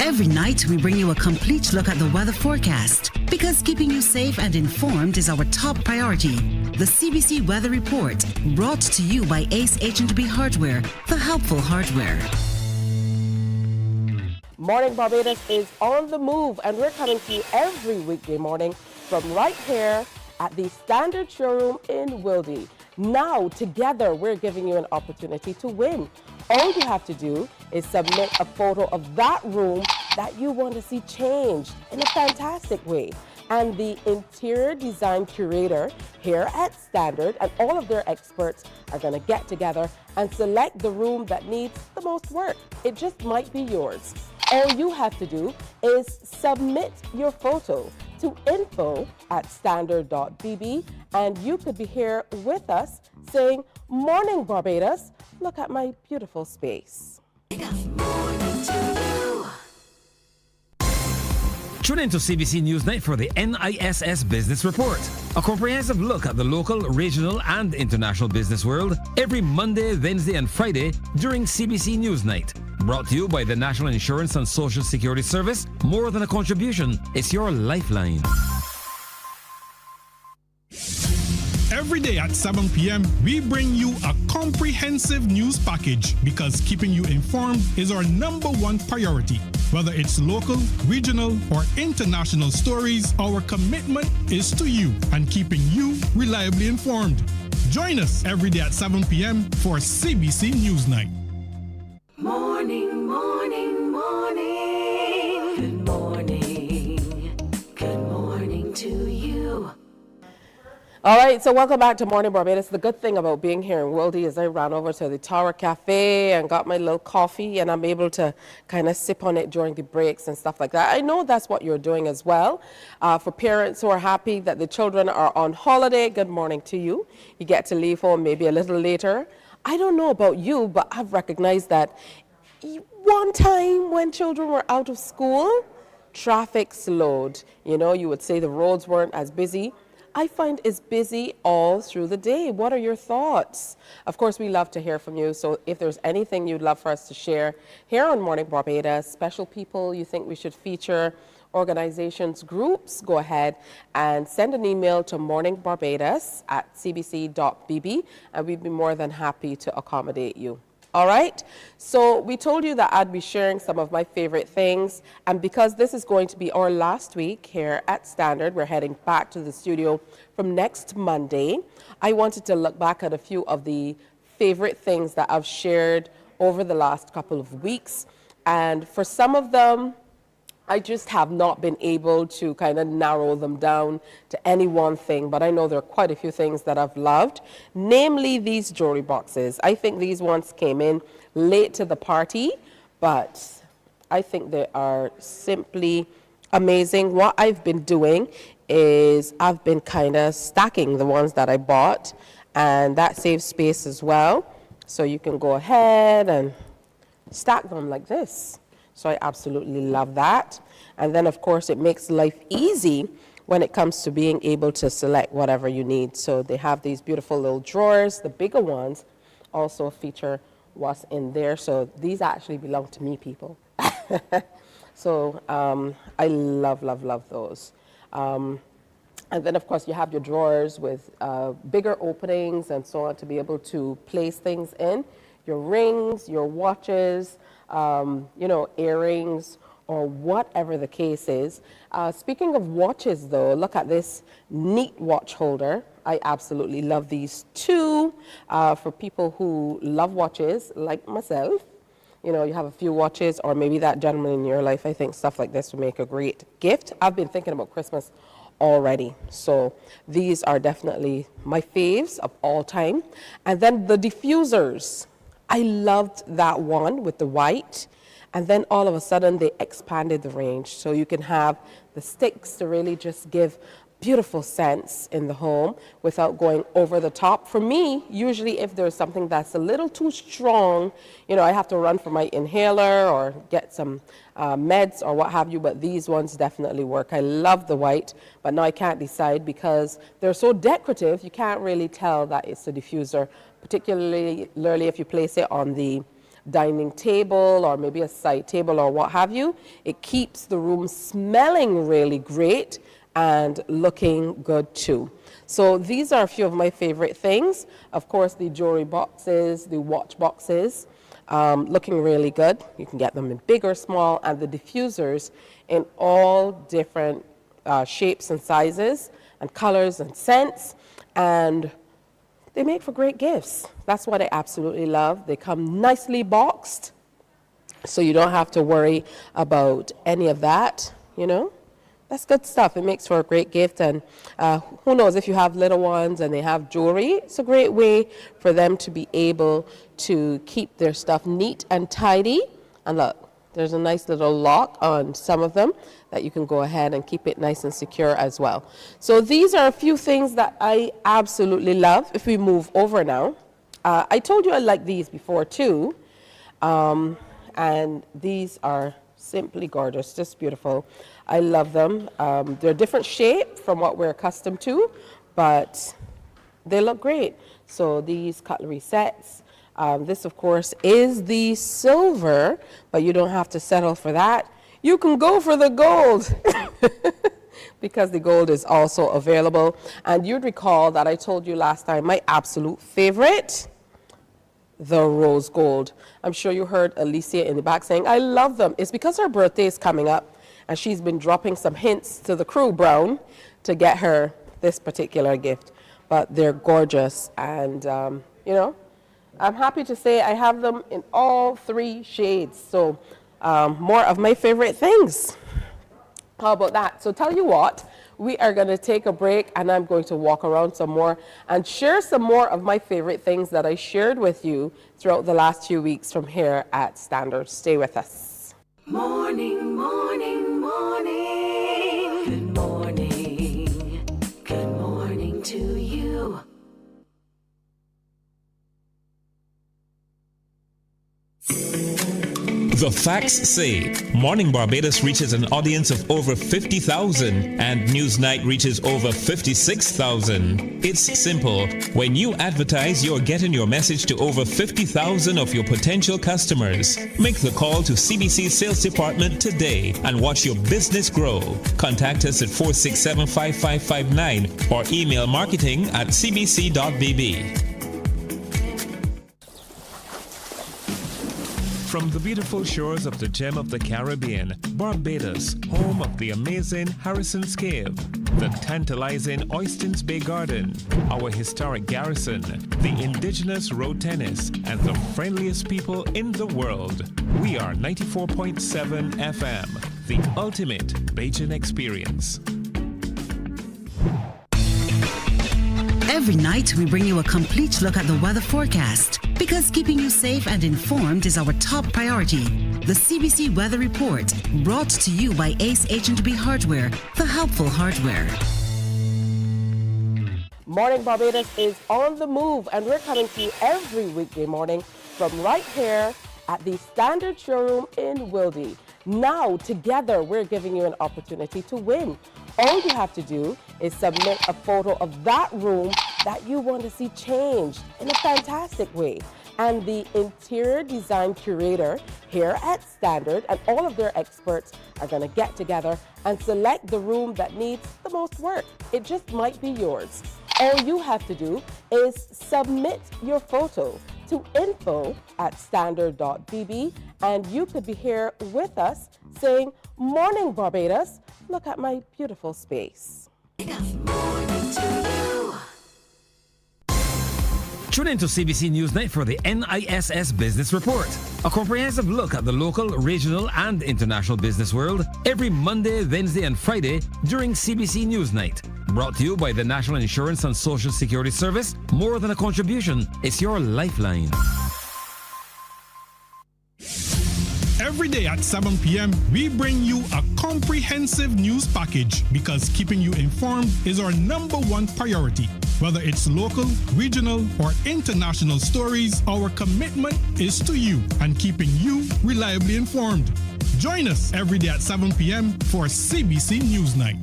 Every night, we bring you a complete look at the weather forecast because keeping you safe and informed is our top priority. The CBC Weather Report, brought to you by Ace H&B Hardware, the helpful hardware. Morning Barbados is on the move, and we're coming to you every weekday morning from right here at the Standard Showroom in Wildey. Now, together, we're giving you an opportunity to win. All you have to do is submit a photo of that room that you want to see changed in a fantastic way. And the interior design curator here at Standard and all of their experts are going to get together and select the room that needs the most work. It just might be yours. All you have to do is submit your photo to info@standard.bb, and you could be here with us saying, "Morning Barbados, look at my beautiful space." Tune in to CBC Newsnight for the NISS Business Report, a comprehensive look at the local, regional, and international business world every Monday, Wednesday, and Friday during CBC Newsnight. Brought to you by the National Insurance and Social Security Service. More than a contribution, it's your lifeline. Every day at 7 p.m., we bring you a comprehensive news package because keeping you informed is our #1 priority. Whether it's local, regional, or international stories, our commitment is to you and keeping you reliably informed. Join us every day at 7 p.m. for CBC Newsnight. Morning, morning, morning. Good morning. Good morning to you. All right, so welcome back to Morning Barbados. The good thing about being here in Wildey is I ran over to the Tower Cafe and got my little coffee, and I'm able to kind of sip on it during the breaks and stuff like that. I know that's what you're doing as well. For parents who are happy that the children are on holiday, good morning to you. You get to leave home maybe a little later. I don't know about you, but I've recognized that one time when children were out of school, traffic slowed. You know, you would say the roads weren't as busy. I find it's busy all through the day. What are your thoughts? Of course, we love to hear from you. So if there's anything you'd love for us to share here on Morning Barbados, special people you think we should feature, organizations, groups, go ahead and send an email to morningbarbados@cbc.bb, and we'd be more than happy to accommodate you. All right, so we told you that I'd be sharing some of my favorite things, and because this is going to be our last week here at Standard, we're heading back to the studio from next Monday. I wanted to look back at a few of the favorite things that I've shared over the last couple of weeks, and for some of them, I just have not been able to kind of narrow them down to any one thing, but I know there are quite a few things that I've loved, namely these jewelry boxes. I think these ones came in late to the party, but I think they are simply amazing. What I've been doing is I've been kind of stacking the ones that I bought, and that saves space as well. So you can go ahead and stack them like this. So I absolutely love that. And then, of course, it makes life easy when it comes to being able to select whatever you need. So they have these beautiful little drawers. The bigger ones also feature what's in there. So these actually belong to me, people. So I love, love, love those. And then, of course, you have your drawers with bigger openings and so on to be able to place things in. Your rings, your watches, you know, earrings, or whatever the case is. Speaking of watches, though, look at this neat watch holder. I absolutely love these too. For people who love watches, like myself, you know, you have a few watches, or maybe that gentleman in your life, I think stuff like this would make a great gift. I've been thinking about Christmas already. So these are definitely my faves of all time. And then the diffusers. I loved that one with the white. And then all of a sudden they expanded the range. So you can have the sticks to really just give beautiful scents in the home without going over the top. For me, usually if there's something that's a little too strong, you know, I have to run for my inhaler or get some meds or what have you, but these ones definitely work. I love the white, but now I can't decide because they're so decorative, you can't really tell that it's a diffuser, particularly if you place it on the dining table or maybe a side table or what have you. It keeps the room smelling really great and looking good too. So these are a few of my favorite things. Of course, the jewelry boxes, the watch boxes, looking really good. You can get them in big or small, and the diffusers in all different shapes and sizes and colors and scents, and they make for great gifts. That's what I absolutely love. They come nicely boxed, so you don't have to worry about any of that, you know. That's good stuff. It makes for a great gift, and who knows, if you have little ones and they have jewelry, it's a great way for them to be able to keep their stuff neat and tidy. And look, there's a nice little lock on some of them that you can go ahead and keep it nice and secure as well. So these are a few things that I absolutely love. If we move over now, I told you I like these before too, and these are simply gorgeous, just beautiful. I love them. They're different shape from what we're accustomed to, but they look great. So these cutlery sets, this of course is the silver, but you don't have to settle for that. You can go for the gold because the gold is also available. And you'd recall that I told you last time my absolute favorite, the rose gold. I'm sure you heard Alicia in the back saying, I love them. It's because her birthday is coming up, and she's been dropping some hints to the crew, Brown, to get her this particular gift. But they're gorgeous, and you know, I'm happy to say I have them in all three shades. So more of my favorite things. How about that? So tell you what, we are going to take a break, and I'm going to walk around some more and share some more of my favorite things that I shared with you throughout the last few weeks from here at Standard. Stay with us. Morning, morning, morning. Good morning. Good morning to you. The facts say Morning Barbados reaches an audience of over 50,000 and Newsnight reaches over 56,000. It's simple. When you advertise, you're getting your message to over 50,000 of your potential customers. Make the call to CBC Sales Department today and watch your business grow. Contact us at 467-5559 or email marketing@cbc.bb. From the beautiful shores of the gem of the Caribbean, Barbados, home of the amazing Harrison's Cave, the tantalizing Oystins Bay Garden, our historic garrison, the indigenous road tennis, and the friendliest people in the world. We are 94.7 FM, the ultimate Bajan experience. Every night, we bring you a complete look at the weather forecast because keeping you safe and informed is our top priority. The CBC Weather Report, brought to you by Ace H&B Hardware, the helpful hardware. Morning Barbados is on the move, and we're coming to you every weekday morning from right here at the Standard Showroom in Wildey. Now, together, we're giving you an opportunity to win. All you have to do is submit a photo of that room that you want to see changed in a fantastic way. And the interior design curator here at Standard and all of their experts are going to get together and select the room that needs the most work. It just might be yours. All you have to do is submit your photo to info@standard.bb, and you could be here with us saying, "Morning Barbados, look at my beautiful space." Tune in to CBC Newsnight for the NISS Business Report, a comprehensive look at the local, regional, and international business world every Monday, Wednesday, and Friday during CBC Newsnight. Brought to you by the National Insurance and Social Security Service. More than a contribution, it's your lifeline. Every day at 7 p.m., we bring you a comprehensive news package because keeping you informed is our #1 priority. Whether it's local, regional, or international stories, our commitment is to you and keeping you reliably informed. Join us every day at 7 p.m. for CBC Newsnight.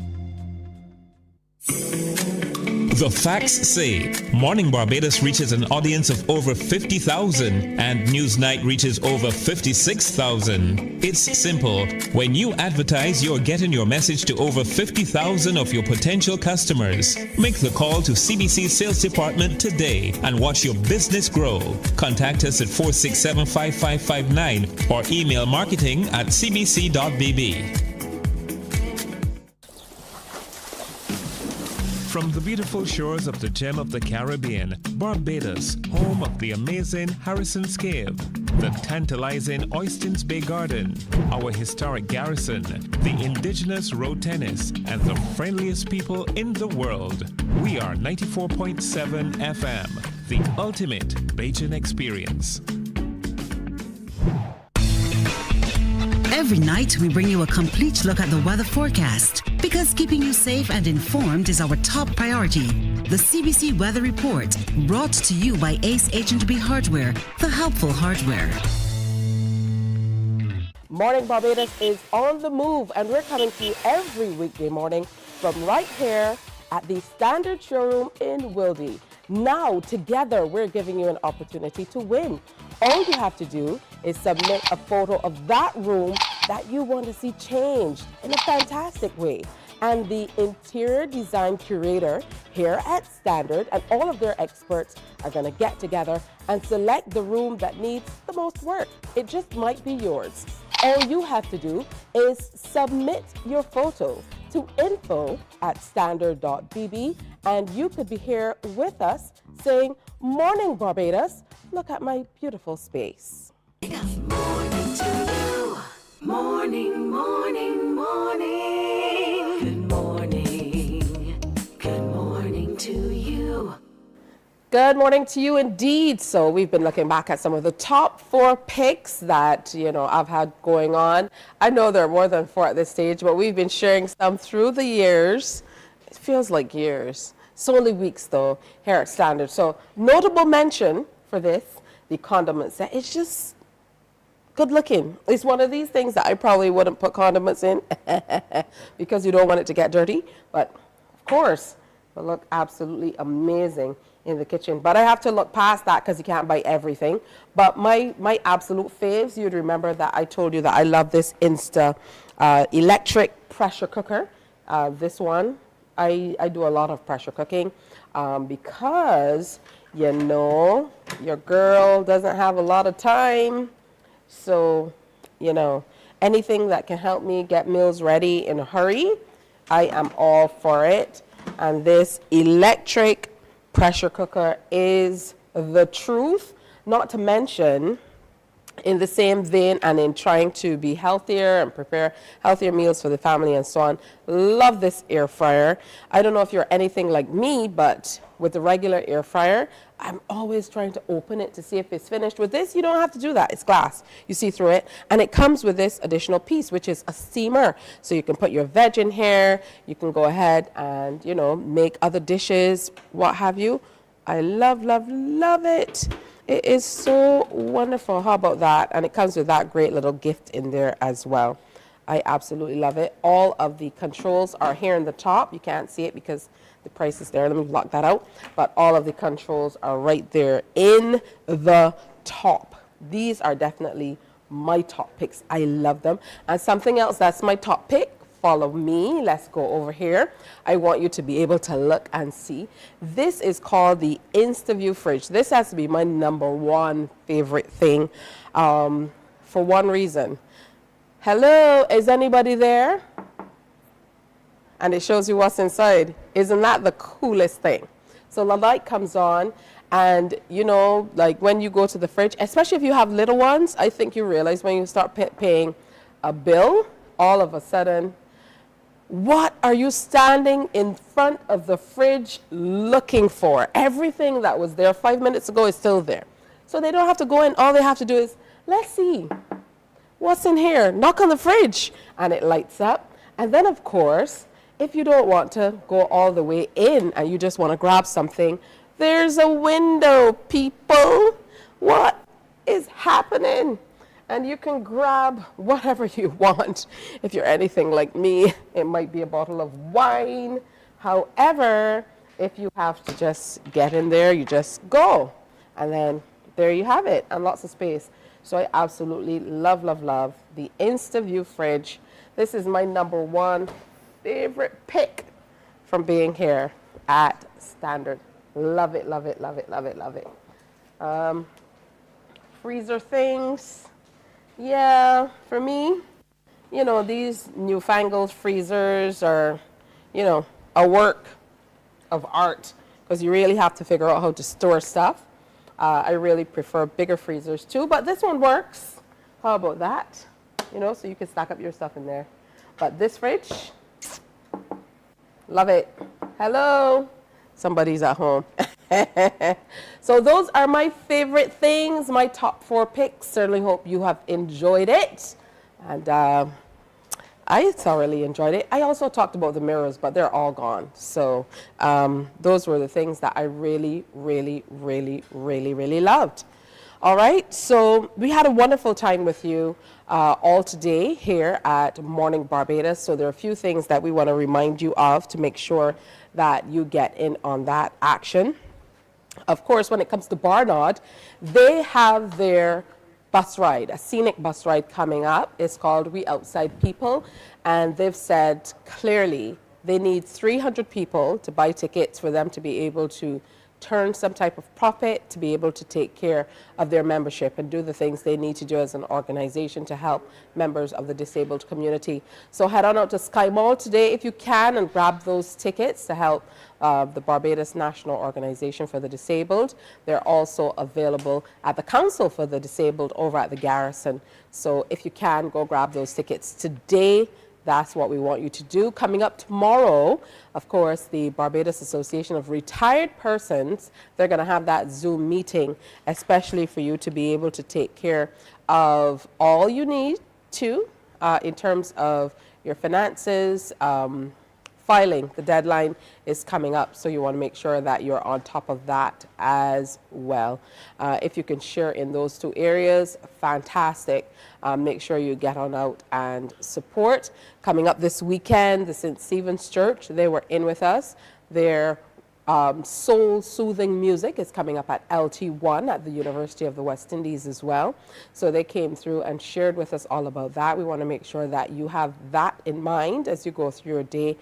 The facts say Morning Barbados reaches an audience of over 50,000 and Newsnight reaches over 56,000. It's simple. When you advertise, you're getting your message to over 50,000 of your potential customers. Make the call to CBC Sales Department today and watch your business grow. Contact us at 467-5559 or email marketing@cbc.bb. From the beautiful shores of the gem of the Caribbean, Barbados, home of the amazing Harrison's Cave, the tantalizing Oystins Bay Garden, our historic garrison, the indigenous road tennis, and the friendliest people in the world. We are 94.7 FM, the ultimate Bajan experience. Every night, we bring you a complete look at the weather forecast because keeping you safe and informed is our top priority. The CBC Weather Report, brought to you by Ace H&B Hardware, the helpful hardware. Morning Barbados is on the move, and we're coming to you every weekday morning from right here at the Standard Showroom in Wildey. Now, together, we're giving you an opportunity to win. All you have to do is submit a photo of that room that you want to see changed in a fantastic way. And the interior design curator here at Standard and all of their experts are going to get together and select the room that needs the most work. It just might be yours. All you have to do is submit your photo to info@standard.bb, and you could be here with us saying, "Morning Barbados, look at my beautiful space." Morning to you. Morning, morning, morning. Good morning. Good morning to you. Good morning to you indeed. So we've been looking back at some of the top 4 picks that, I've had going on. I know there are more than 4 at this stage, but we've been sharing some through the years. It feels like years. It's only weeks though, here at Standard. So notable mention for this, the condiment set. It's just good looking. It's one of these things that I probably wouldn't put condiments in because you don't want it to get dirty. But of course, it'll look absolutely amazing in the kitchen. But I have to look past that because you can't buy everything. But my absolute faves, you'd remember that I told you that I love this Insta electric pressure cooker. This one, I do a lot of pressure cooking because, your girl doesn't have a lot of time. So, anything that can help me get meals ready in a hurry, I am all for it. And this electric pressure cooker is the truth. Not to mention, in the same vein and in trying to be healthier and prepare healthier meals for the family and so on, love this air fryer. I don't know if you're anything like me, but with the regular air fryer, I'm always trying to open it to see if it's finished. With this, you don't have to do that. It's glass. You see through it. And it comes with this additional piece, which is a steamer. So you can put your veg in here. You can go ahead and, you know, make other dishes, what have you. I love, love, love it. It is so wonderful. How about that? And it comes with that great little gift in there as well. I absolutely love it. All of the controls are here in the top. You can't see it because the price is there. Let me block that out. But all of the controls are right there in the top. These are definitely my top picks. I love them. And something else that's my top pick, follow me. Let's go over here. I want you to be able to look and see. This is called the InstaView fridge. This has to be my #1 favorite thing for one reason. Hello, is anybody there? And it shows you what's inside. Isn't that the coolest thing? So the light comes on, and you know, like when you go to the fridge, especially if you have little ones, I think you realize when you start paying a bill, all of a sudden, what are you standing in front of the fridge looking for? Everything that was there 5 minutes ago is still there. So they don't have to go in. All they have to do is, let's see, what's in here? Knock on the fridge, and it lights up. And then, of course, if you don't want to go all the way in and you just want to grab something, there's a window, people. What is happening? And you can grab whatever you want. If you're anything like me, it might be a bottle of wine. However, if you have to just get in there, you just go. And then there you have it, and lots of space. So I absolutely love, love, love the InstaView fridge. This is my #1 favorite pick from being here at Standard. Love it, love it, love it, love it, love it. Freezer things. Yeah, for me, you know, these newfangled freezers are, you know, a work of art because you really have to figure out how to store stuff. I really prefer bigger freezers too, but this one works. How about that? You know, so you can stack up your stuff in there. But this fridge, love it. Hello, somebody's at home. So those are my favorite things, my top 4 picks. Certainly hope you have enjoyed it. And I thoroughly enjoyed it. I also talked about the mirrors, but they're all gone. So those were the things that I really, really, really, really, really loved. All right, so we had a wonderful time with you all today here at Morning Barbados. So there are a few things that we want to remind you of to make sure that you get in on that action. Of course, when it comes to Barnard, they have their bus ride, a scenic bus ride coming up. It's called We Outside People, and they've said clearly they need 300 people to buy tickets for them to be able to turn some type of profit to be able to take care of their membership and do the things they need to do as an organization to help members of the disabled community. So head on out to Sky Mall today if you can and grab those tickets to help the Barbados National Organization for the Disabled. They're also available at the Council for the Disabled over at the Garrison. So if you can, go grab those tickets today. That's what we want you to do. Coming up tomorrow, of course, the Barbados Association of Retired Persons, they're going to have that Zoom meeting, especially for you to be able to take care of all you need to in terms of your finances, filing. The deadline is coming up, so you want to make sure that you're on top of that as well. If you can share in those 2 areas, fantastic. Make sure you get on out and support. Coming up this weekend, the St. Stephen's Church, they were in with us. Their soul-soothing music is coming up at LT1 at the University of the West Indies as well. So they came through and shared with us all about that. We want to make sure that you have that in mind as you go through your day.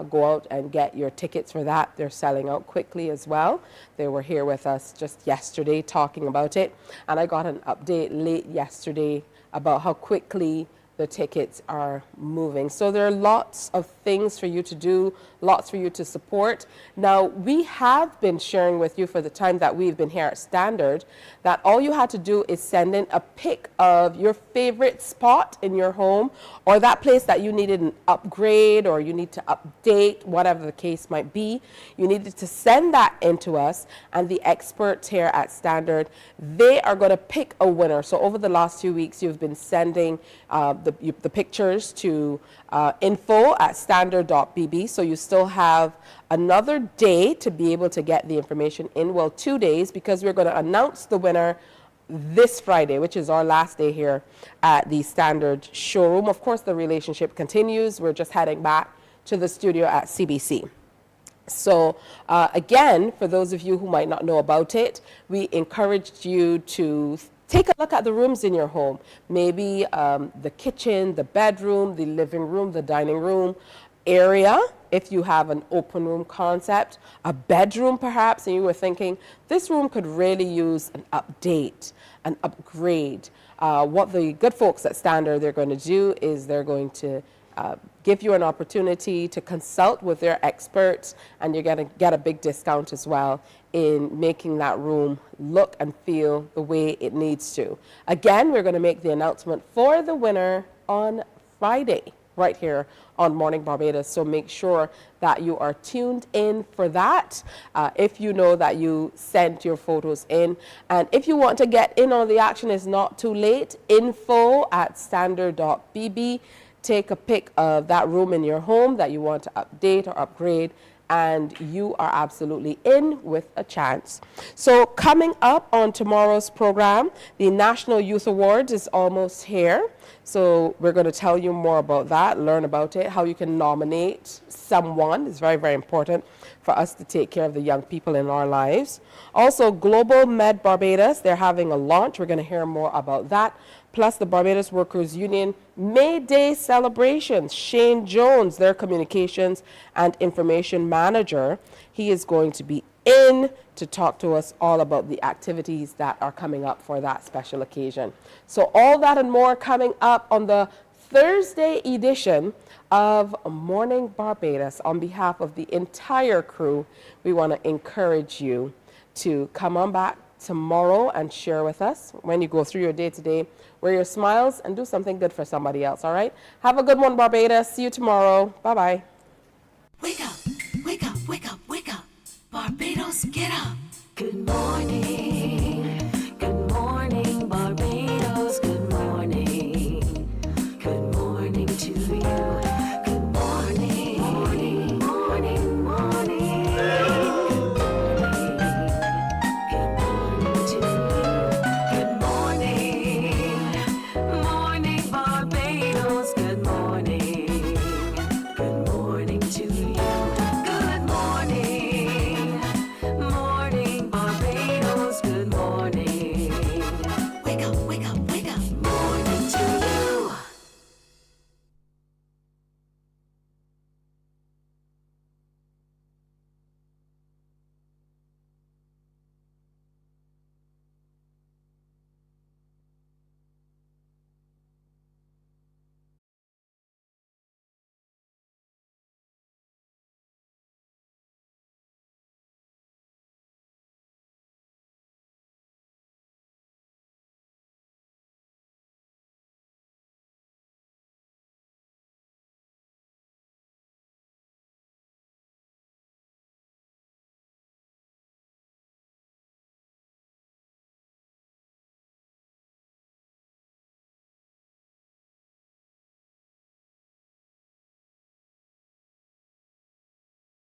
Go out and get your tickets for that. They're selling out quickly as well. They were here with us just yesterday talking about it. And I got an update late yesterday about how quickly the tickets are moving. So there are lots of things for you to do, lots for you to support. Now, we have been sharing with you for the time that we've been here at Standard that all you had to do is send in a pic of your favorite spot in your home or that place that you needed an upgrade or you need to update, whatever the case might be. You needed to send that in to us, and the experts here at Standard, they are going to pick a winner. So over the last few weeks, you've been sending the pictures to info@standard.bb. So you still have another day to be able to get the information in. Well, 2 days, because we're going to announce the winner this Friday, which is our last day here at the Standard showroom. Of course, the relationship continues. We're just heading back to the studio at CBC. So again, for those of you who might not know about it, we encouraged you to take a look at the rooms in your home. Maybe the kitchen, the bedroom, the living room, the dining room area. If you have an open room concept, a bedroom perhaps, and you were thinking, this room could really use an update, an upgrade. What the good folks at Standard, they're going to do is they're going to give you an opportunity to consult with their experts, and you're going to get a big discount as well in making that room look and feel the way it needs to. Again, we're going to make the announcement for the winner on Friday, right here on Morning Barbados. So make sure that you are tuned in for that. If you know that you sent your photos in, and if you want to get in on the action, it's not too late. info@standard.bb. Take a pic of that room in your home that you want to update or upgrade, and you are absolutely in with a chance. So coming up on tomorrow's program, the National Youth Awards is almost here. So we're going to tell you more about that, learn about it, how you can nominate someone. It's very, very important for us to take care of the young people in our lives. Also, Global Med Barbados, they're having a launch. We're going to hear more about that. Plus the Barbados Workers Union May Day celebrations. Shane Jones, their communications and information manager, he is going to be in to talk to us all about the activities that are coming up for that special occasion. So all that and more coming up on the Thursday edition of Morning Barbados. On behalf of the entire crew, we want to encourage you to come on back tomorrow and share with us when you go through your day today. Wear your smiles and do something good for somebody else, all right? Have a good one, Barbados. See you tomorrow. Bye-bye. Wake up, wake up, wake up, wake up. Barbados, get up. Good morning.